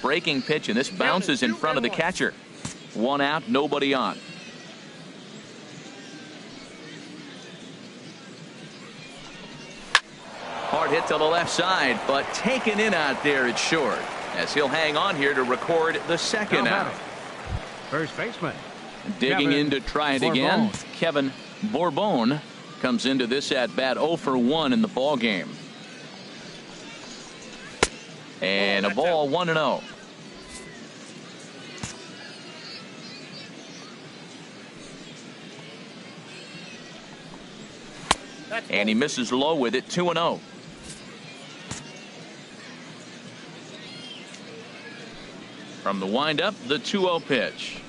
Breaking pitch, and this bounces in front of the catcher. 1 out, nobody on. Hard hit to the left side, but taken in out there, it's short, as he'll hang on here to record the 2nd out. First baseman. Digging in to try it again, Kevin Bourbon. comes into this at bat 0 for 1 in the ball game. And a ball 1-0. And he misses low with it. 2-0. From the windup, the 2-0 pitch.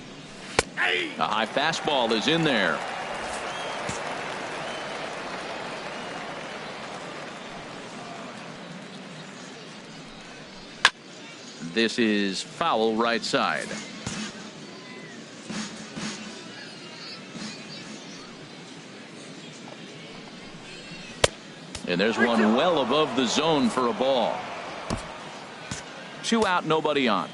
A high fastball is in there. This is foul right side. And there's one well above the zone for a ball. 2 out, nobody on.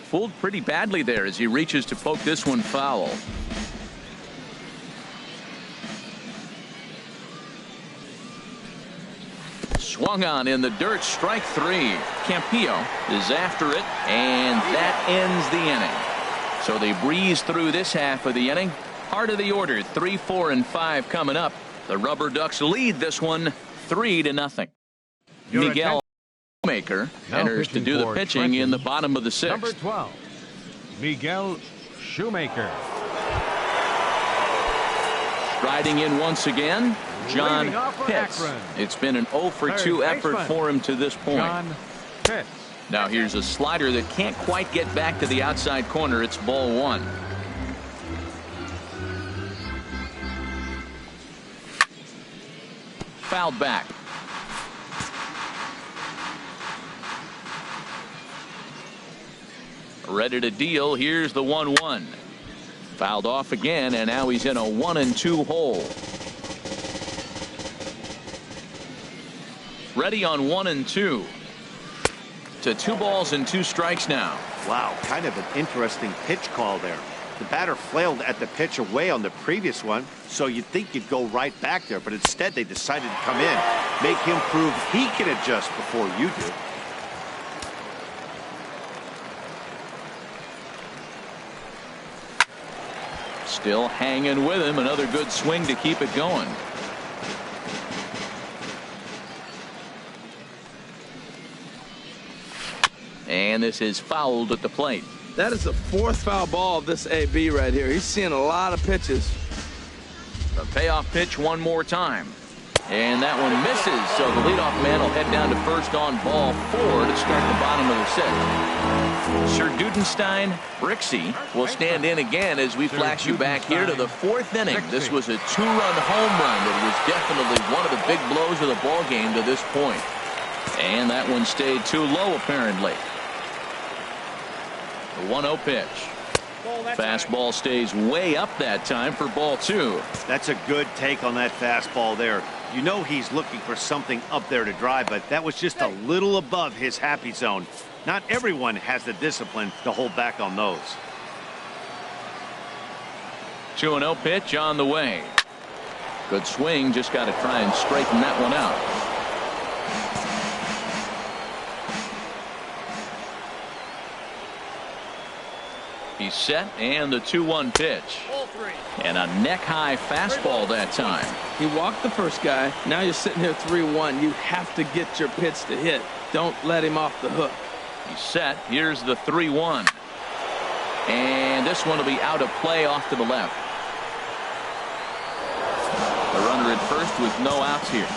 Fooled pretty badly there as he reaches to poke this one foul. Swung on in the dirt, strike 3. Campillo is after it, and that ends the inning. So they breeze through this half of the inning. Heart of the order, 3, 4, and 5 coming up. The Rubberducks lead this one 3-0. Miguel Shoemaker enters to do the pitching Trenton, in the bottom of the 6th. Number 12, Miguel Shoemaker. Striding in once again, John Leading off for Pitts. Akron. It's been an 0 for 2 Third effort baseman, for him to this point. John Pitts. Now here's a slider that can't quite get back to the outside corner. It's ball 1. Fouled back. Ready to deal. Here's the 1-1. Fouled off again, and now he's in a 1-2 hole. Ready on 1-2. To 2 balls and 2 strikes now. Wow, kind of an interesting pitch call there. The batter flailed at the pitch away on the previous one, so you'd think you'd go right back there, but instead they decided to come in, make him prove he can adjust before you do. Still hanging with him. Another good swing to keep it going. And this is fouled at the plate. That is the 4th foul ball of this AB right here. He's seeing a lot of pitches. The payoff pitch one more time. And that one misses, so the leadoff man will head down to first on ball 4 to start the bottom of the 6th. Sir Dudenstein, Brixey will stand in again as we flash you back here to the 4th inning. This was a 2-run home run that was definitely one of the big blows of the ball game to this point. And that one stayed too low apparently. The 1-0 pitch. Fastball stays way up that time for ball 2. That's a good take on that fastball there. You know he's looking for something up there to drive, but that was just a little above his happy zone. Not everyone has the discipline to hold back on those. 2-0 pitch on the way. Good swing, just got to try and straighten that one out. He's set, and the 2-1 pitch. And a neck-high fastball that time. He walked the first guy. Now you're sitting here 3-1. You have to get your pitch to hit. Don't let him off the hook. He's set. Here's the 3-1. And this one will be out of play off to the left. The runner at first with no outs here.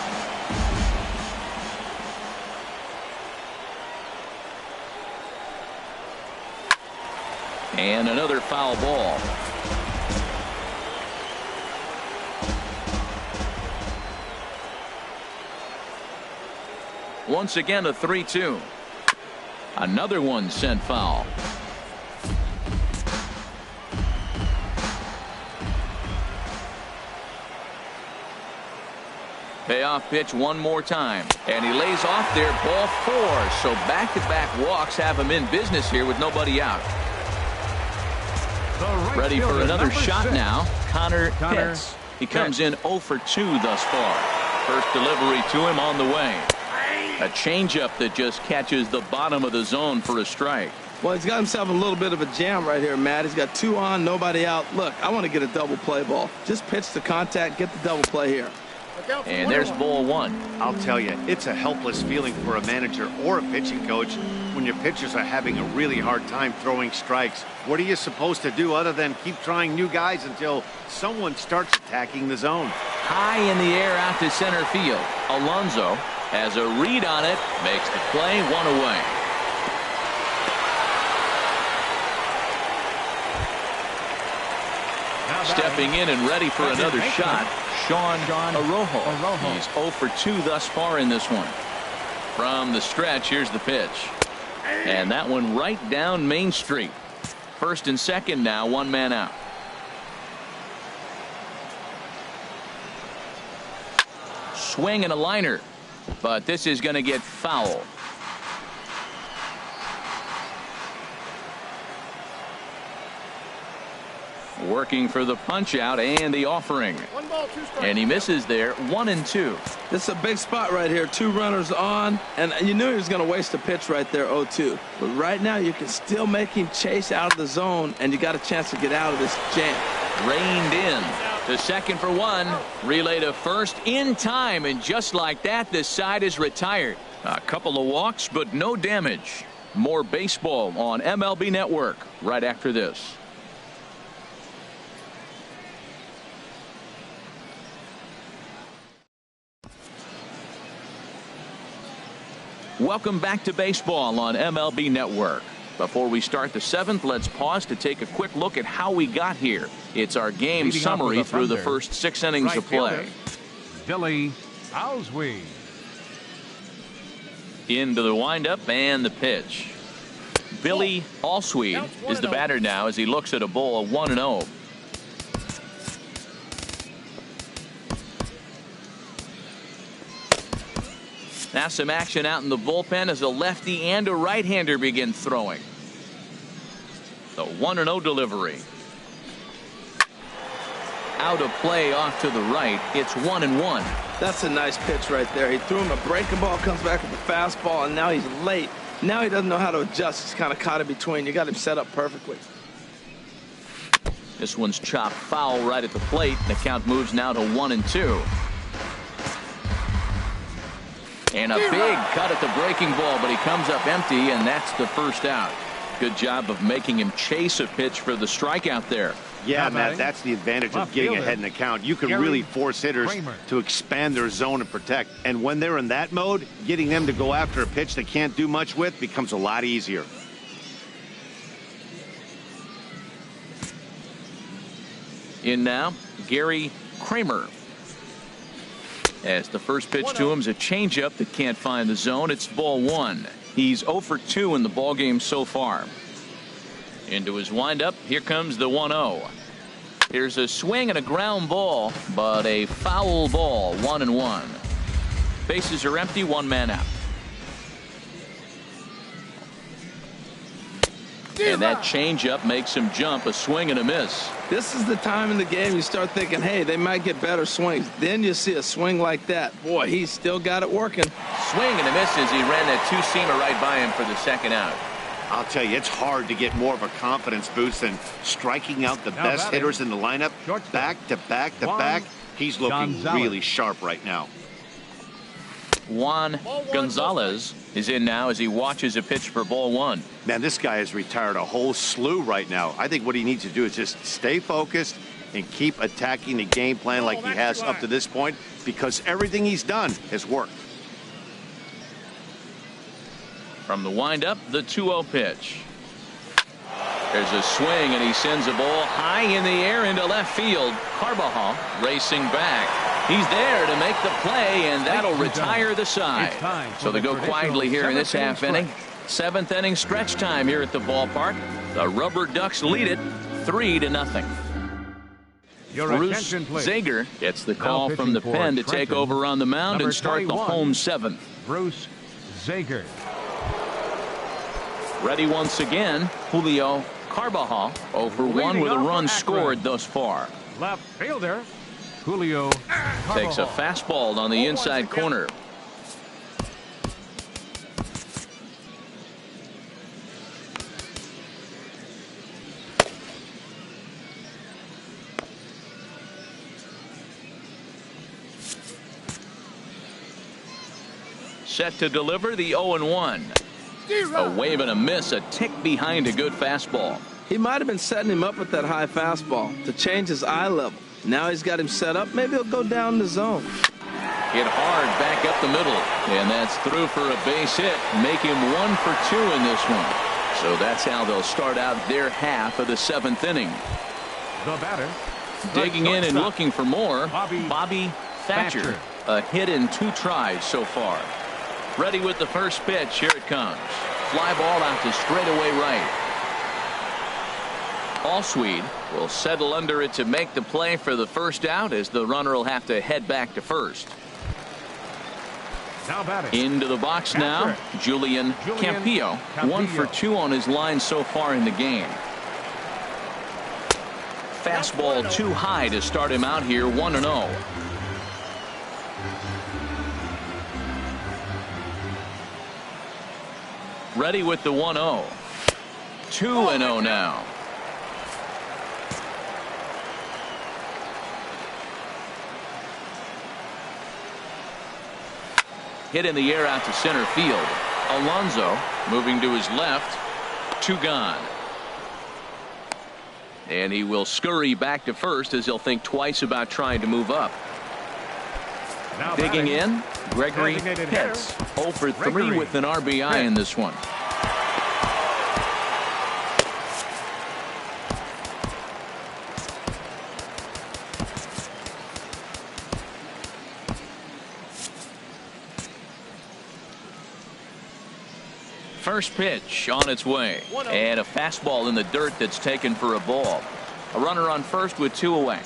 And another foul ball. Once again, a 3-2. Another one sent foul. Payoff pitch one more time. And he lays off there, ball 4. So back-to-back walks have him in business here with nobody out. Ready for another shot 6. now. Connor Pitts. He comes in 0 for 2 thus far. First delivery to him on the way. A changeup that just catches the bottom of the zone for a strike. Well, he's got himself a little bit of a jam right here, Matt. He's got 2 on, nobody out. Look, I want to get a double play ball. Just pitch the contact, get the double play here. And there's ball 1. I'll tell you, it's a helpless feeling for a manager or a pitching coach when your pitchers are having a really hard time throwing strikes. What are you supposed to do other than keep trying new guys until someone starts attacking the zone? High in the air out to center field. Alonso has a read on it, makes the play, 1 away. Stepping in and ready for another shot, Sean Arojo. He's 0 for 2 thus far in this one. From the stretch, here's the pitch. And that one right down Main Street. First and second now, 1 man out. Swing and a liner, but this is going to get foul. Working for the punch out and the offering. 1 ball, 2 strikes. And he misses there, 1 and 2. This is a big spot right here. 2 runners on, and you knew he was going to waste a pitch right there, 0-2. But right now you can still make him chase out of the zone, and you got a chance to get out of this jam. Reined in to second for 1. Relay to first in time, and just like that, this side is retired. A couple of walks, but no damage. More baseball on MLB Network right after this. Welcome back to baseball on MLB Network. Before we start the 7th, let's pause to take a quick look at how we got here. It's our game summary through the first 6 innings of play. Billy Alswee. Into the windup and the pitch. Billy Alswee is the batter now as he looks at a ball of 1-0. Now some action out in the bullpen as a lefty and a right-hander begin throwing. The 1-0 delivery. Out of play off to the right. It's 1-1. That's a nice pitch right there. He threw him a breaking ball, comes back with a fastball, and now he's late. Now he doesn't know how to adjust. He's kind of caught in between. You got him set up perfectly. This one's chopped foul right at the plate. The count moves now to 1-2. And a big cut at the breaking ball, but he comes up empty, and that's the first out. Good job of making him chase a pitch for the strikeout there. Yeah, Matt, that's the advantage of getting ahead in the count. You can really force hitters to expand their zone and protect. And when they're in that mode, getting them to go after a pitch they can't do much with becomes a lot easier. In now, Gary Kramer. As the first pitch to him is a changeup that can't find the zone. It's ball 1. He's 0 for 2 in the ball game so far. Into his windup. Here comes the 1-0. Here's a swing and a ground ball, but a foul ball. 1-1. Bases are empty. 1 man out. And that changeup makes him jump. A swing and a miss. This is the time in the game you start thinking, hey, they might get better swings. Then you see a swing like that. Boy, he's still got it working. Swing and a miss as he ran that 2-seamer right by him for the second out. I'll tell you, it's hard to get more of a confidence boost than striking out the best hitters in the lineup. Back to back to back. He's looking really sharp right now. Juan Gonzalez is in now as he watches a pitch for ball 1. Man, this guy has retired a whole slew right now. I think what he needs to do is just stay focused and keep attacking the game plan like he has up to this point, because everything he's done has worked. From the windup, the 2-0 pitch. There's a swing, and he sends a ball high in the air into left field. Carbajal racing back. He's there to make the play, and that'll retire the side. So they go quietly here in this half inning. 7th inning stretch time here at the ballpark. The Rubberducks lead it 3-0. Bruce Zager gets the call from the pen to take over on the mound and start the home 7th. Bruce Zager. Ready once again, Julio Carbajal 0 for 1 with a run scored thus far. Left fielder Julio takes a fastball on the inside corner. Set to deliver the 0-1. A wave and a miss, a tick behind a good fastball. He might have been setting him up with that high fastball to change his eye level. Now he's got him set up. Maybe he'll go down the zone. Hit hard back up the middle. And that's through for a base hit. Make him 1 for 2 in this one. So that's how they'll start out their half of the 7th inning. The batter. Digging in and looking for more. Bobby Thatcher. A hit in 2 tries so far. Ready with the first pitch. Here it comes. Fly ball out to straightaway right. Allswede will settle under it to make the play for the first out, as the runner will have to head back to first. Now batting. Into the box now, Julian Campillo. 1 for 2 on his line so far in the game. Fastball too high to start him out here, 1-0. Ready with the 1-0. 2-0 now. Hit in the air out to center field. Alonso moving to his left. 2 gone. And he will scurry back to first, as he'll think twice about trying to move up. Now Digging batting. in, Gregory Designated Pitts. hitter. 0 for 3 Gregory with an RBI in this one. First pitch on its way, and a fastball in the dirt that's taken for a ball. A runner on first with 2 away.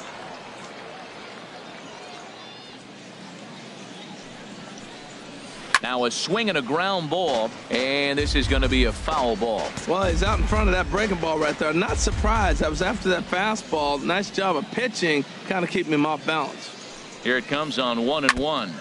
Now a swing and a ground ball, and this is going to be a foul ball. Well, he's out in front of that breaking ball right there. Not surprised. I was after that fastball. Nice job of pitching, kind of keeping him off balance. Here it comes on 1-1.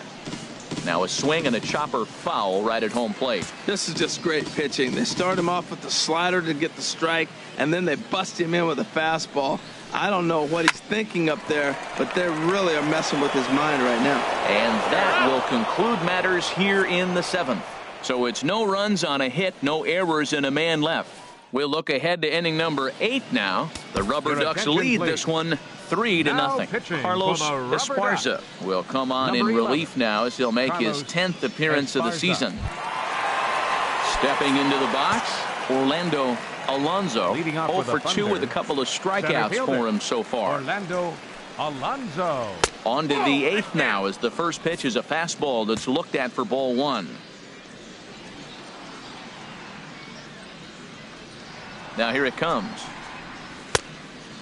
Now a swing and a chopper foul right at home plate. This is just great pitching. They start him off with the slider to get the strike, and then they bust him in with a fastball. I don't know what he's thinking up there, but they really are messing with his mind right now. And that will conclude matters here in the 7th. So it's no runs on a hit, no errors, and a man left. We'll look ahead to inning number 8 now. The Rubberducks lead this one 3-0. Carlos Esparza will come on in relief now, as he'll make his 10th appearance of the season. Stepping into the box, Orlando Alonso. 0 for 2 with a couple of strikeouts for him so far. Orlando Alonso. On to the 8th now, as the first pitch is a fastball that's looked at for ball 1. Now here it comes.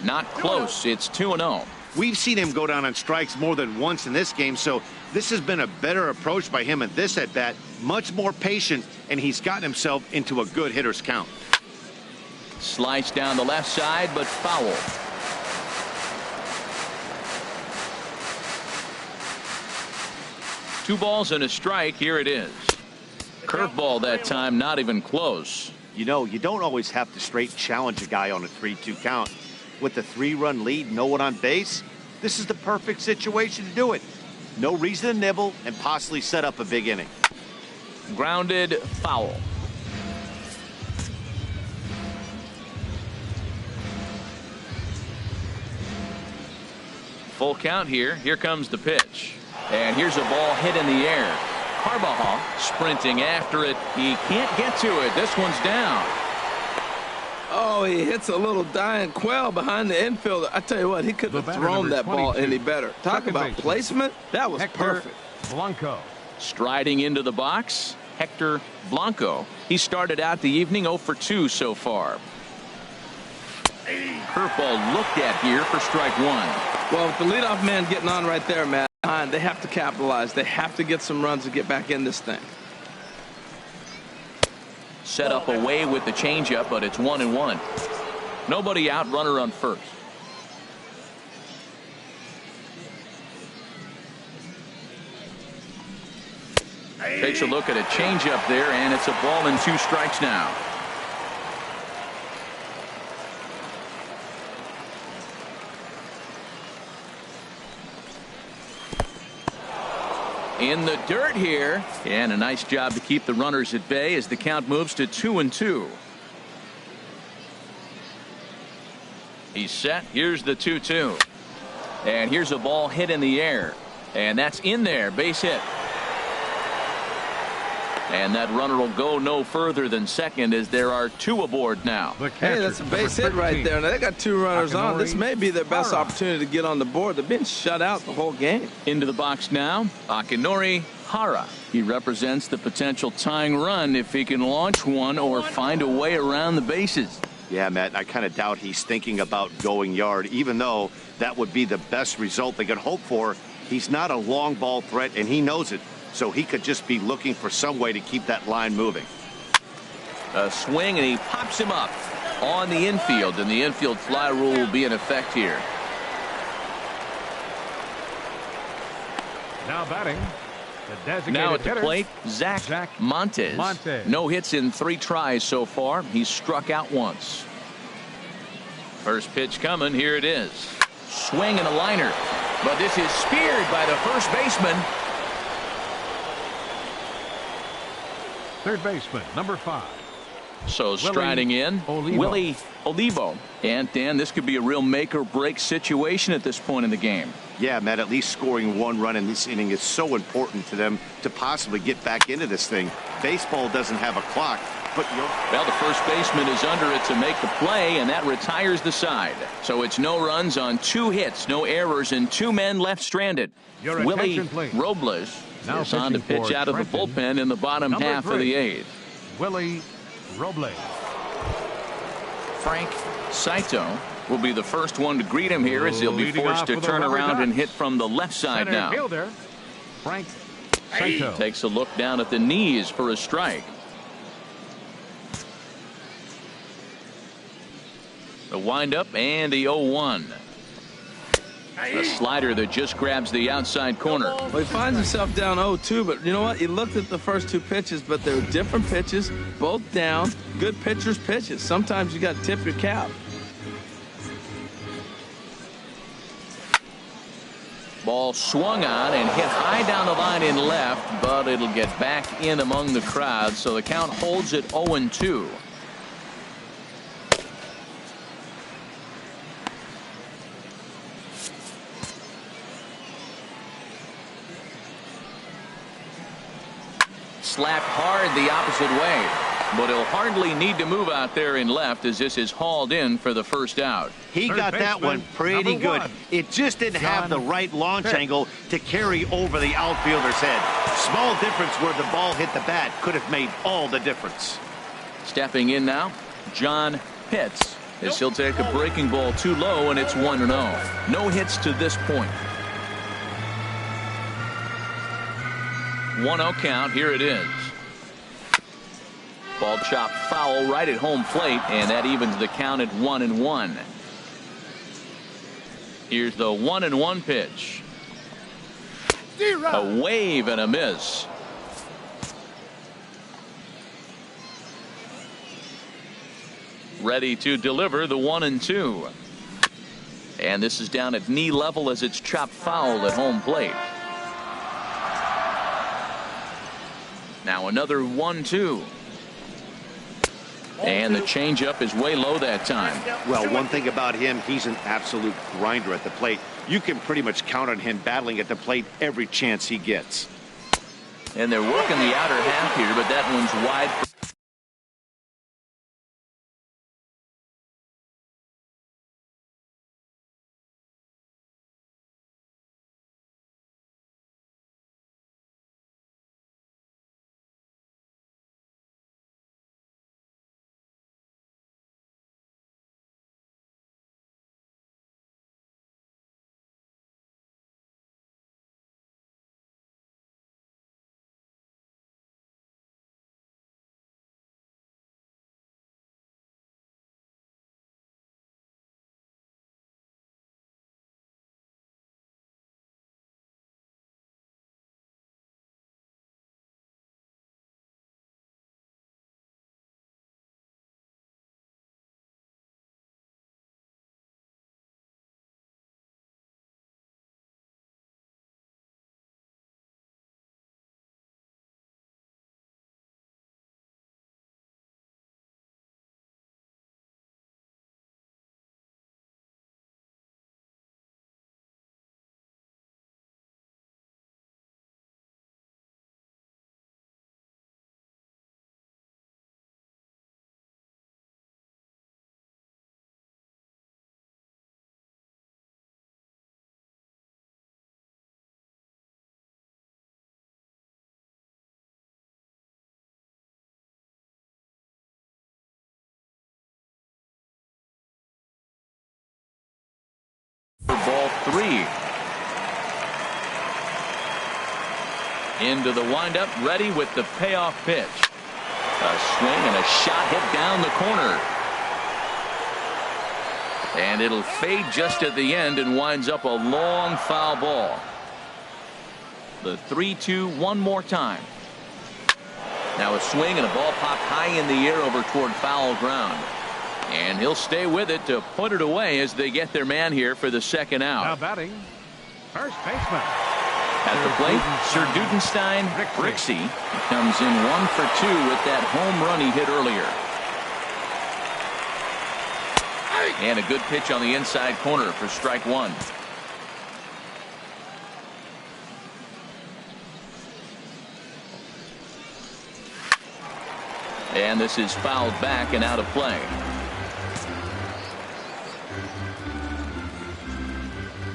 Not close. It's 2-0. We've seen him go down on strikes more than once in this game, so this has been a better approach by him at this at-bat. Much more patient, and he's gotten himself into a good hitter's count. Slice down the left side, but foul. Two balls and a strike. Here it is. Curveball that time, not even close. You know, you don't always have to straight challenge a guy on a 3-2 count. With the 3-run lead, no one on base, this is the perfect situation to do it. No reason to nibble and possibly set up a big inning. Grounded, foul. Full count here. Here comes the pitch. And here's a ball hit in the air. Carbajal sprinting after it. He can't get to it. This one's down. Oh, he hits a little dying quail behind the infielder. I tell you what, he couldn't have thrown that ball any better. Talk about placement. That was perfect. Blanco. Striding into the box, Hector Blanco. He started out the evening 0 for 2 so far. Curveball looked at here for strike 1. Well, with the leadoff man getting on right there, Matt, they have to capitalize. They have to get some runs to get back in this thing. Set up away with the changeup, but it's 1-1. Nobody out, runner on first. Takes a look at a changeup there, and it's a ball and 2 strikes now. in the dirt here, and a nice job to keep the runners at bay as the count moves to 2-2. He's set. Here's the 2-2. And here's a ball hit in the air. And that's in there. Base hit. And that runner will go no further than second as there are 2 aboard now. Hey, that's a base hit right there. Now they got 2 runners on. This may be their best opportunity to get on the board. They've been shut out the whole game. Into the box now, Akinori Hara. He represents the potential tying run if he can launch one or find a way around the bases. Yeah, Matt, I kind of doubt he's thinking about going yard, even though that would be the best result they could hope for. He's not a long ball threat, and he knows it. So he could just be looking for some way to keep that line moving. A swing, and he pops him up on the infield, and the infield fly rule will be in effect here. Now batting, the designated now at the hitter, plate, Zach Montes. No hits in 3 tries so far. He's struck out once. First pitch coming. Here it is. Swing and a liner. But this is speared by the first baseman. Third baseman, number 5. So striding in, Willie Olivo. And Dan, this could be a real make or break situation at this point in the game. Yeah, Matt, at least scoring 1 run in this inning is so important to them to possibly get back into this thing. Baseball doesn't have a clock, but well, the first baseman is under it to make the play, and that retires the side. So it's no runs on 2 hits, no errors, and 2 men left stranded. Willie Robles now is on to pitch out of the bullpen in the bottom half of the 8th. Willie Robles. Frank Saito will be the first one to greet him here as he'll be forced to turn around and hit from the left side now. Fielder, Frank Saito. Takes a look down at the knees for a strike. The windup and the 0-1. A slider that just grabs the outside corner. Well, he finds himself down 0-2, but you know what? He looked at the first 2 pitches, but they were different pitches, both down. Good pitchers' pitches. Sometimes you got to tip your cap. Ball swung on and hit high down the line in left, but it'll get back in among the crowd, so the count holds at 0-2. Slapped hard the opposite way, but he'll hardly need to move out there in left as this is hauled in for the first out. He got that one pretty good. It just didn't have the right launch angle to carry over the outfielder's head. Small difference where the ball hit the bat could have made all the difference. Stepping in now, John Pitts, as he'll take a breaking ball too low, and it's 1-0. No hits to this point. 1-0 count. Here it is. Ball chopped foul right at home plate, and that evens the count at 1-1. Here's the 1-1 pitch. A wave and a miss. Ready to deliver the 1-2. And this is down at knee level as it's chopped foul at home plate. Now another 1-2. And the changeup is way low that time. Well, one thing about him, he's an absolute grinder at the plate. You can pretty much count on him battling at the plate every chance he gets. And they're working the outer half here, but that one's wide. ball 3. Into the windup, ready with the payoff pitch. A swing and a shot hit down the corner. And it'll fade just at the end and winds up a long foul ball. The 3-2 one more time. Now a swing and a ball popped high in the air over toward foul ground. And he'll stay with it to put it away as they get their man here for the second out. Now batting, first baseman. At the plate, Sir Dudenstein Brixey comes in 1 for 2 with that home run he hit earlier. And a good pitch on the inside corner for strike 1. And this is fouled back and out of play.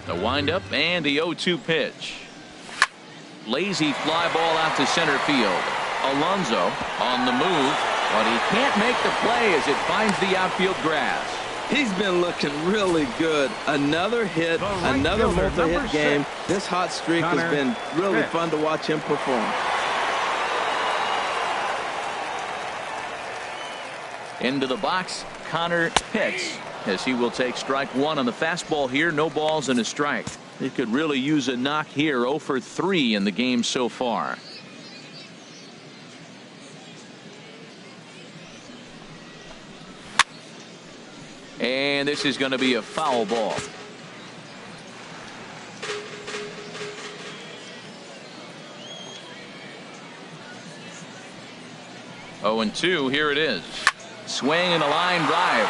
The windup and the 0-2 pitch. Lazy fly ball out to center field. Alonso on the move, but he can't make the play as it finds the outfield grass. He's been looking really good. Another hit, another multi-hit game. This hot streak has been really fun to watch him perform. Into the box, Connor Pitts, as he will take strike 1 on the fastball here. No balls and a strike. He could really use a knock here. 0 for 3 in the game so far. And this is going to be a foul ball. Oh, and 2. Here it is. Swing and a line drive.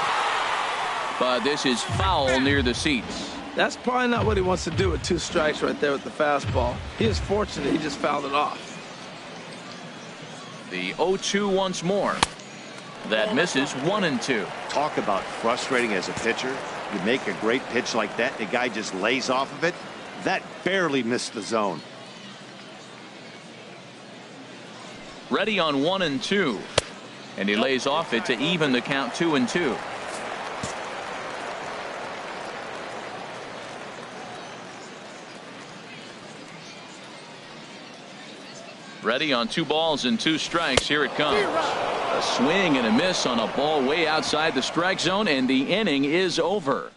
But this is foul near the seats. That's probably not what he wants to do with 2 strikes right there with the fastball. He is fortunate he just fouled it off. The 0-2 once more. That misses. 1 and 2. Talk about frustrating as a pitcher. You make a great pitch like that, the guy just lays off of it. That barely missed the zone. Ready on 1 and 2. And he lays off it to even the count. 2 and 2. Ready on 2 balls and 2 strikes. Here it comes. A swing and a miss on a ball way outside the strike zone, and the inning is over.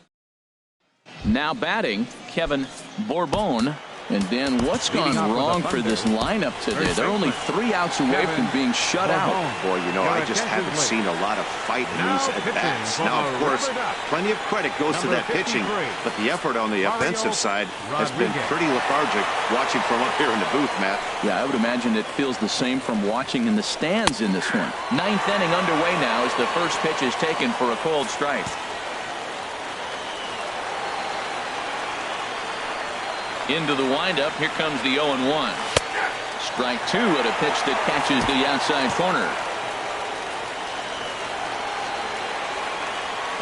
Now batting, Kevin Bourbon. And Dan, what's gone wrong for this lineup today? They're only 3 outs away from being shut out. Boy, you know, I just haven't seen a lot of fight in these at-bats. Now, of course, plenty of credit goes to that pitching, but the effort on the offensive side has been pretty lethargic watching from up here in the booth, Matt. Yeah, I would imagine it feels the same from watching in the stands in this one. 9th inning underway now as the first pitch is taken for a cold strike. Into the windup. Here comes the 0-1. Strike 2 at a pitch that catches the outside corner.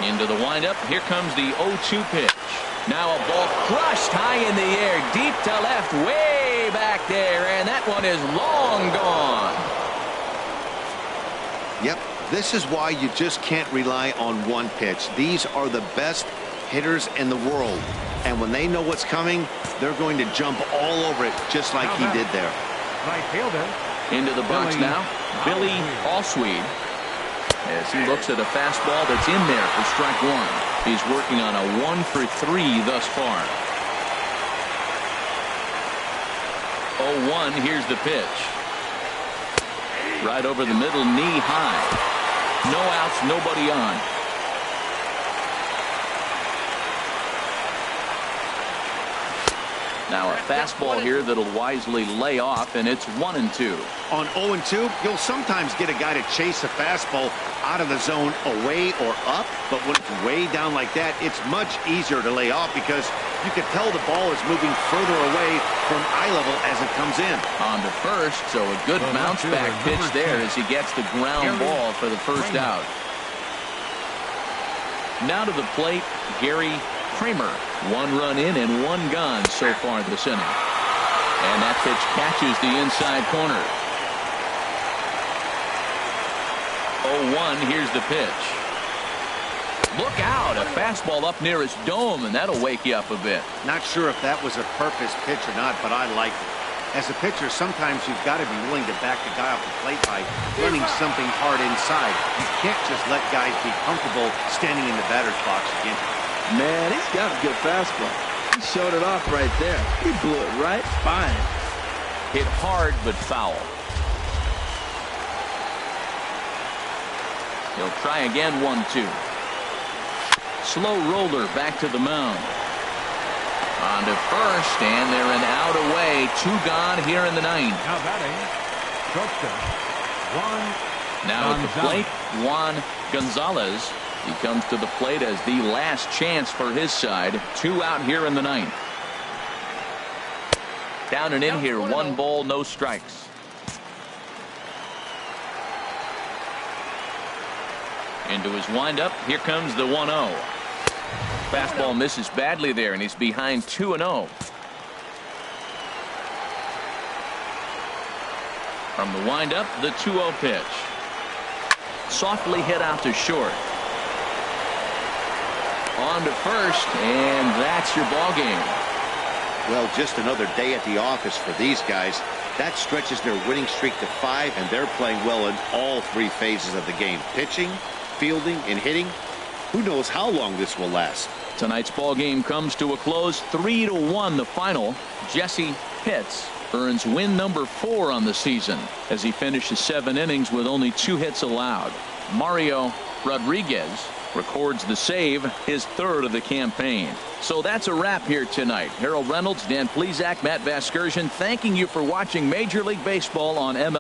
Into the windup. Here comes the 0-2 pitch. Now a ball crushed high in the air, deep to left, way back there, and that one is long gone. Yep, this is why you just can't rely on one pitch. These are the best hitters in the world. And when they know what's coming, they're going to jump all over it, just like he did there. Right fielder. Into the box now, Billy Allsweed, as he looks at a fastball that's in there for strike 1. He's working on a 1 for 3 thus far. 0-1. Here's the pitch. Right over the middle, knee high. No outs, nobody on. Now a fastball here that'll wisely lay off, and it's 1 and 2. On 0 and 2, you'll sometimes get a guy to chase a fastball out of the zone away or up, but when it's way down like that, it's much easier to lay off because you can tell the ball is moving further away from eye level as it comes in. On to first, so a good bounce back pitch there as he gets the ground ball for the first out. Now to the plate, Gary Kramer. 1 run in and 1 gone so far this inning. And that pitch catches the inside corner. 0-1. Here's the pitch. Look out, a fastball up near his dome, and that'll wake you up a bit. Not sure if that was a purpose pitch or not, but I like it. As a pitcher, sometimes you've got to be willing to back the guy off the plate by running something hard inside. You can't just let guys be comfortable standing in the batter's box again. Man, he's got a good fastball. He showed it off right there. He blew it right by him. Hit hard but foul. He'll try again, 1-2. Slow roller back to the mound. On to first, and they're an out away. 2 gone here in the 9th. Now batting, shortstop, Juan Now at the Gonzalez. plate, Juan Gonzalez. He comes to the plate as the last chance for his side. 2 out here in the 9th. Down and in here, 1 ball, no strikes. Into his windup, here comes the 1-0. Fastball misses badly there, and he's behind 2-0. From the windup, the 2-0 pitch. Softly hit out to short. On to first, and that's your ball game. Well, just another day at the office for these guys. That stretches their winning streak to 5, and they're playing well in all 3 phases of the game. Pitching, fielding, and hitting. Who knows how long this will last? Tonight's ball game comes to a close, 3-1 the final. Jesse Pitts earns win number 4 on the season as he finishes 7 innings with only 2 hits allowed. Mario Rodriguez records the save, his 3rd of the campaign. So that's a wrap here tonight. Harold Reynolds, Dan Plesac, Matt Vasgersian, thanking you for watching Major League Baseball on MLB.